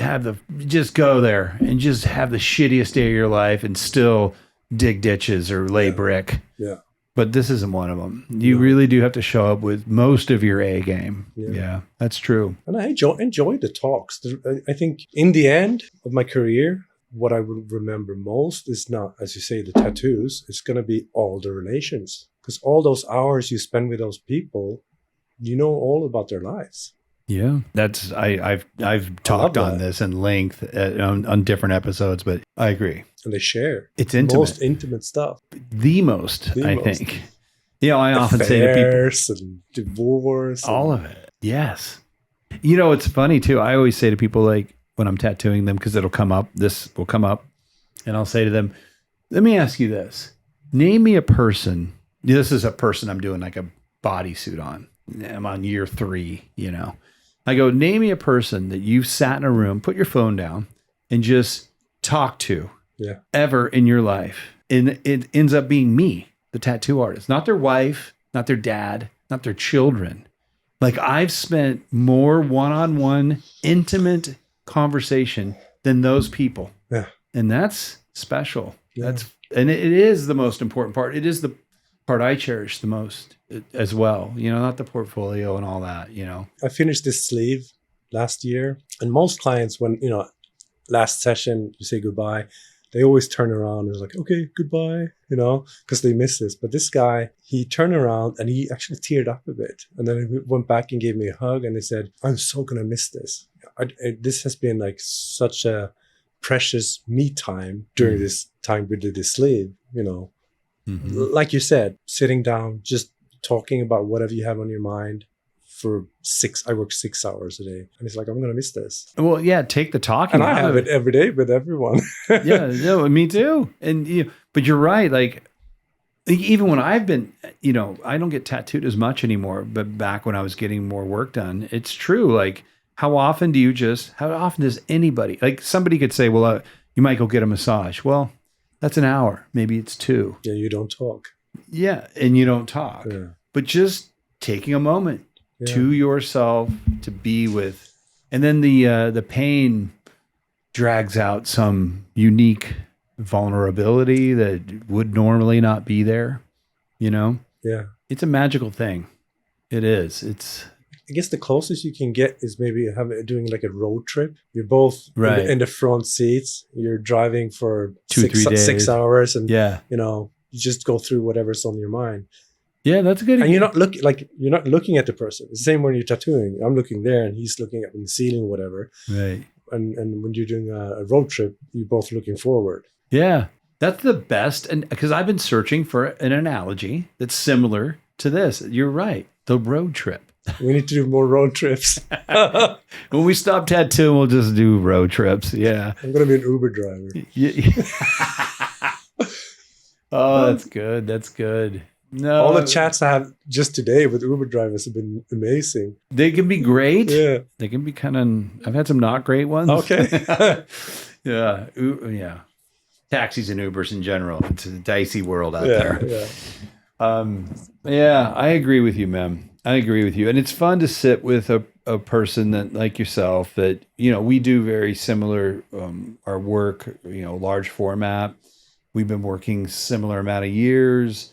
go there and just have the shittiest day of your life and still dig ditches or lay brick. Yeah. But this isn't one of them. You really do have to show up with most of your A game. Yeah, that's true. And I enjoy the talks. I think in the end of my career, what I would remember most is not, as you say, the tattoos. It's going to be all the relations. Because all those hours you spend with those people, you know all about their lives. Yeah, that's I've talked on this in length on different episodes, but I agree. And they share. It's intimate. Most intimate stuff. The most. I think. I often say to people, and divorce. All of it. Yes. It's funny too. I always say to people, like, when I'm tattooing them, because it'll come up, this will come up, and I'll say to them, let me ask you this. Name me a person. This is a person I'm doing like a bodysuit on. I'm on year 3, I go, name me a person that you've sat in a room, put your phone down, and just talked to ever in your life. And it ends up being me, the tattoo artist, not their wife, not their dad, not their children. Like, I've spent more one-on-one intimate conversation than those people. Yeah. And that's special. Yeah. And it is the most important part. It is the part I cherish the most as well. Not the portfolio and all that, I finished this sleeve last year, and most clients, when, last session, you say goodbye, they always turn around and is like, okay, goodbye, because they miss this. But this guy, he turned around and he actually teared up a bit. And then he went back and gave me a hug and he said, I'm so going to miss this. This has been like such a precious me time during this time we did this sleeve, Like you said, sitting down, just talking about whatever you have on your mind for I work 6 hours a day. And it's like, I'm going to miss this. Well, yeah, take the talking. And I have it every day with everyone. Yeah, no, me too. And, but you're right. Like, even when I've been, I don't get tattooed as much anymore, but back when I was getting more work done, it's true. Like, how often does anybody, like, somebody could say, well, you might go get a massage. Well, that's an hour. Maybe it's 2. Yeah, you don't talk. Yeah, and you don't talk. Yeah. But just taking a moment to yourself to be with, and then the pain drags out some unique vulnerability that would normally not be there. Yeah, it's a magical thing. It is. I guess the closest you can get is maybe doing like a road trip. You're both in the front seats. You're driving for 3 days. 6 hours, and you just go through whatever's on your mind. Yeah, that's good. And you're not looking at the person. It's the same when you're tattooing. I'm looking there, and he's looking up in the ceiling, whatever. Right. And when you're doing a road trip, you're both looking forward. Yeah, that's the best. And because I've been searching for an analogy that's similar to this. You're right. The road trip. We need to do more road trips. When we stop tattooing, we'll just do road trips. Yeah. I'm going to be an Uber driver. Oh, that's good. That's good. No, all the chats I have just today with Uber drivers have been amazing. They can be great. Yeah. They can be kind of, I've had some not great ones. Okay. Yeah. Yeah. Taxis and Ubers in general. It's a dicey world out there. Yeah. Yeah, I agree with you, man. I agree with you. And it's fun to sit with a a person that like yourself that, we do very similar, our work, large format. We've been working similar amount of years.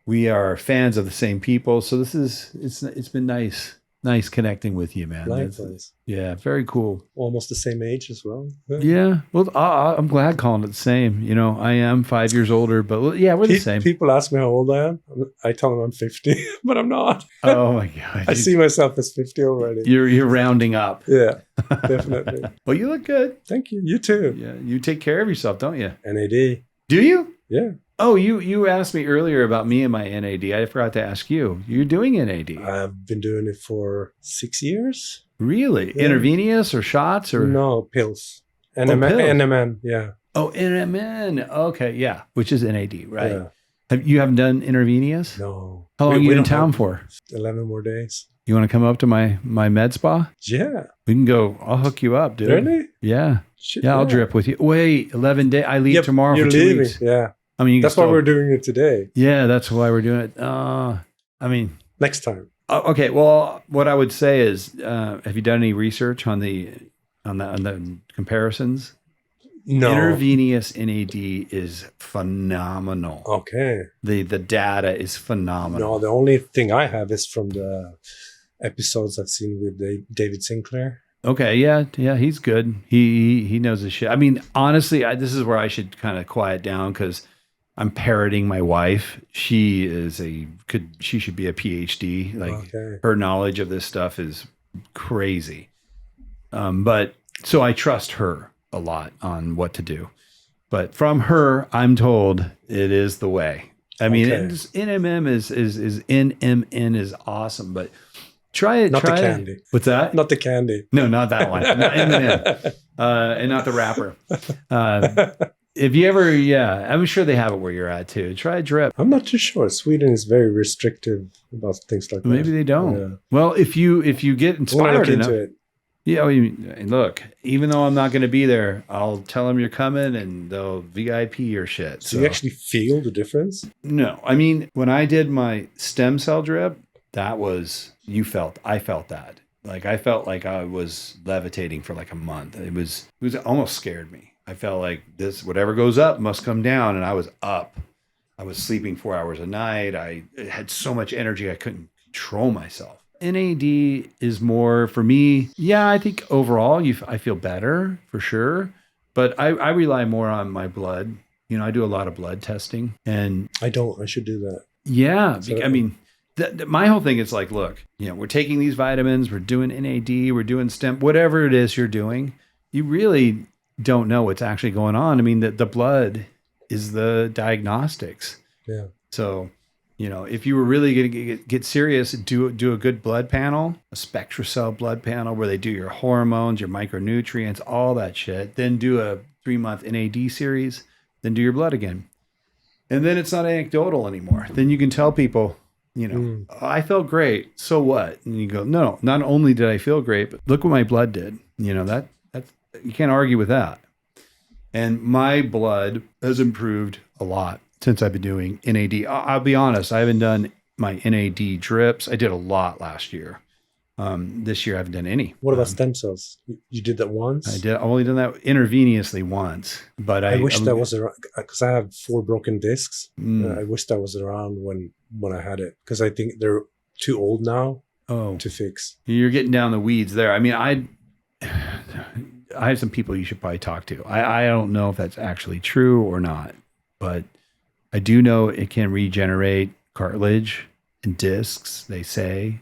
We are fans of the same people. So it's been nice connecting with you, man. Likewise. Yeah, very cool. Almost the same age as well. Yeah. Well, I'm glad calling it the same. I am 5 years older, but yeah, we're the same. People ask me how old I am. I tell them I'm 50, but I'm not. Oh my God. I see myself as 50 already. You're rounding up. Yeah, definitely. Well, you look good. Thank you. You too. Yeah. You take care of yourself, don't you? NAD. Do you? Yeah. Oh, you asked me earlier about me and my NAD. I forgot to ask you. You're doing NAD. I've been doing it for 6 years. Really? Yeah. Intravenous or shots or? No, pills. Pills. NMN, yeah. Oh, NMN. Okay, yeah. Which is NAD, right? Yeah. You haven't done intravenous? No. How long are you in town for? 11 more days. You want to come up to my med spa? Yeah. We can go. I'll hook you up, dude. Really? Yeah. Shit, I'll drip with you. Wait, 11 days. I leave tomorrow for 2 weeks. Yeah. I mean, that's why we're doing it today. Yeah, that's why we're doing it. Next time. Okay. Well, what I would say is, have you done any research on the comparisons? No. Intravenous NAD is phenomenal. Okay. The data is phenomenal. No, the only thing I have is from the episodes I've seen with David Sinclair. Okay, yeah, he's good. He knows his shit. I mean, honestly, this is where I should kind of quiet down because I'm parroting my wife. She should be a PhD. Like her knowledge of this stuff is crazy. But so I trust her a lot on what to do. But from her, I'm told it is the way. I mean, NMN is awesome, but try it. Not the candy. It. What's that? Not the candy. No, not that one. Not M&M. And not the wrapper. If you ever, I'm sure they have it where you're at too. Try a drip. I'm not too sure. Sweden is very restrictive about things like that. Maybe they don't. Yeah. Well, if you get inspired enough, into it. Yeah, look, even though I'm not going to be there, I'll tell them you're coming and they'll VIP your shit. So you actually feel the difference? No. I mean, when I did my stem cell drip, that was, I felt that. Like I felt like I was levitating for like a month. It was almost scared me. I felt like this, whatever goes up must come down. And I was up. I was sleeping 4 hours a night. I had so much energy. I couldn't control myself. NAD is more for me. Yeah, I think overall I feel better for sure. But I rely more on my blood. I do a lot of blood testing and I don't, I should do that. Yeah. I mean, my whole thing is like, look, we're taking these vitamins, we're doing NAD, we're doing stem, whatever it is you're doing, you really don't know what's actually going on. I mean, the blood is the diagnostics. Yeah. So, if you were really going to get serious, do a good blood panel, a SpectraCell blood panel where they do your hormones, your micronutrients, all that shit. Then do a 3-month NAD series, then do your blood again. And then it's not anecdotal anymore. Then you can tell people, I felt great. So what? And you go, no, not only did I feel great, but look what my blood did. That you can't argue with that. And my blood has improved a lot since I've been doing NAD. I'll be honest, I haven't done my NAD drips. I did a lot last year. This year I haven't done any. What about stem cells? You did that once? I did. I've only done that intravenously once. But I wish that was around because I have 4 broken discs. I wish that was around when I had it because I think they're too old now to fix. You're getting down the weeds there. I mean, I have some people you should probably talk to. I don't know if that's actually true or not, but I do know it can regenerate cartilage and discs, they say.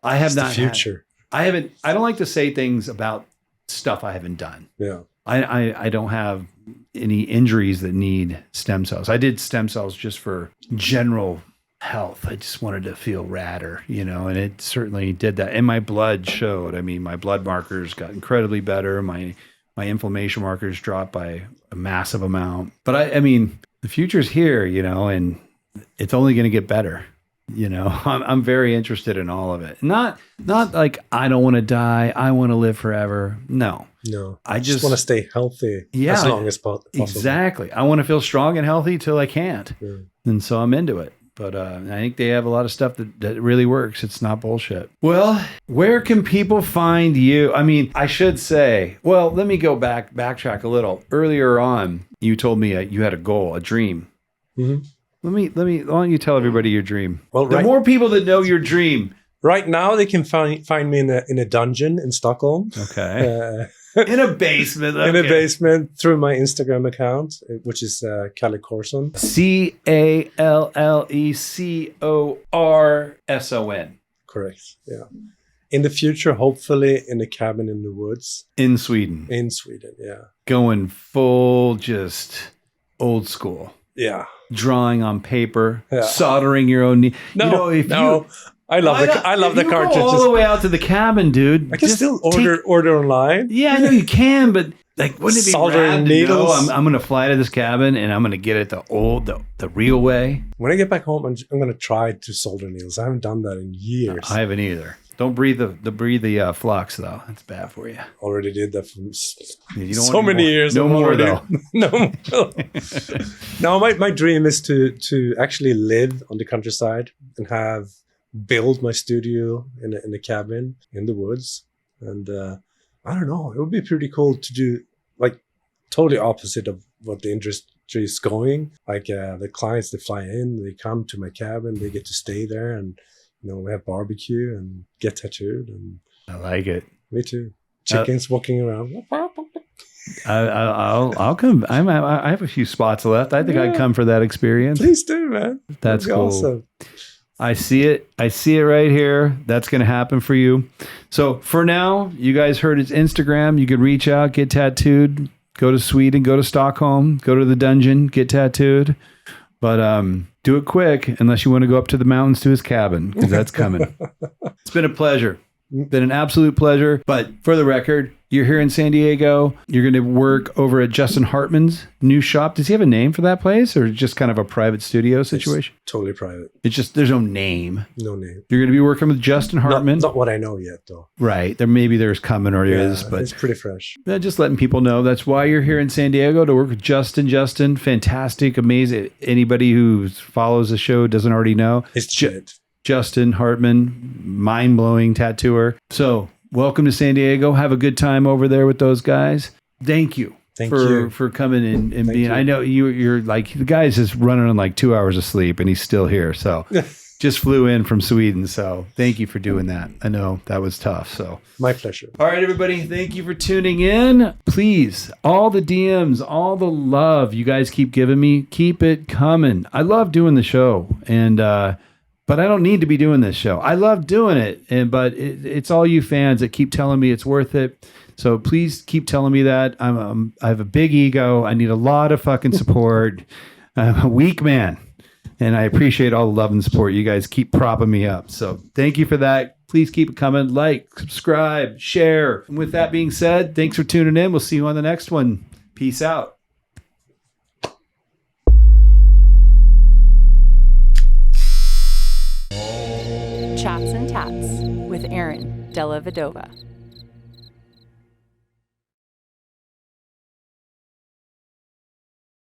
I have not. The future. I don't like to say things about stuff I haven't done. Yeah. I don't have any injuries that need stem cells. I did stem cells just for general health. I just wanted to feel radder, and it certainly did that. And my blood showed. I mean, my blood markers got incredibly better. My inflammation markers dropped by a massive amount. But I mean, the future's here, and it's only going to get better. I'm very interested in all of it. Not like I don't want to die. I want to live forever. No, I just want to stay healthy as long as possible. Exactly. I want to feel strong and healthy till I can't. Yeah. And so I'm into it. But I think they have a lot of stuff that really works. It's not bullshit. Well, where can people find you? I mean, I should say, well, let me backtrack a little. Earlier on, you told me you had a goal, a dream. Mm-hmm. Why don't you tell everybody your dream? Well, the more people that know your dream. Right now, they can find me in a dungeon in Stockholm. Okay. In a basement. Okay. In a basement through my Instagram account, which is Calle Corson. CALLECORSON. Correct. Yeah. In the future, hopefully, in a cabin in the woods. In Sweden. In Sweden, yeah. Going full, just old school. Yeah. Drawing on paper, soldering your own. I love the cartridges. All the way out to the cabin, dude. I can still order online. Yeah, I know you can, but like, wouldn't it be soldering needles? I'm gonna fly to this cabin and I'm gonna get it the real way. When I get back home, I'm gonna try to solder needles. I haven't done that in years. I haven't either. Don't breathe the flux though. It's bad for you. Already did that for so many years. No more though. No more. No, my dream is to actually live on the countryside and build my studio in a cabin in the woods. And I don't know, it would be pretty cool to do like totally opposite of what the industry is going. Like the clients, they fly in, they come to my cabin, they get to stay there, and we have barbecue and get tattooed. And I like it. Me too. Chickens walking around. I'll come. I have a few spots left. I think I'd come for that experience. Please do, man. That's cool. Awesome. I see it right here. That's going to happen for you. So for now, you guys heard his Instagram. You could reach out, get tattooed, go to Sweden, go to Stockholm, go to the dungeon, get tattooed. But do it quick unless you want to go up to the mountains to his cabin, because that's coming. It's been a pleasure. Been an absolute pleasure. But for the record, you're here in San Diego. You're going to work over at Justin Hartman's new shop. Does he have a name for that place, or just kind of a private studio situation? It's totally private. It's just, there's no name. No name. You're going to be working with Justin Hartman. Not what I know yet, though. Right. There's coming or is, but it's pretty fresh. Just letting people know that's why you're here in San Diego, to work with Justin. Justin, fantastic, amazing. Anybody who follows the show doesn't already know. It's Justin Hartman, mind-blowing tattooer. So welcome to San Diego. Have a good time over there with those guys. Thank you for coming in and being. I know you're like, the guy's just running on like 2 hours of sleep and he's still here. So just flew in from Sweden. So thank you for doing that. I know that was tough. So my pleasure. All right, everybody. Thank you for tuning in. Please, all the DMs, all the love you guys keep giving me, keep it coming. I love doing the show, but I don't need to be doing this show. I love doing it, but it's all you fans that keep telling me it's worth it. So please keep telling me that. I have a big ego. I need a lot of fucking support. I'm a weak man, and I appreciate all the love and support. You guys keep propping me up. So thank you for that. Please keep it coming. Like, subscribe, share. And with that being said, thanks for tuning in. We'll see you on the next one. Peace out. Chats and Tatts with Aaron Della Vedova.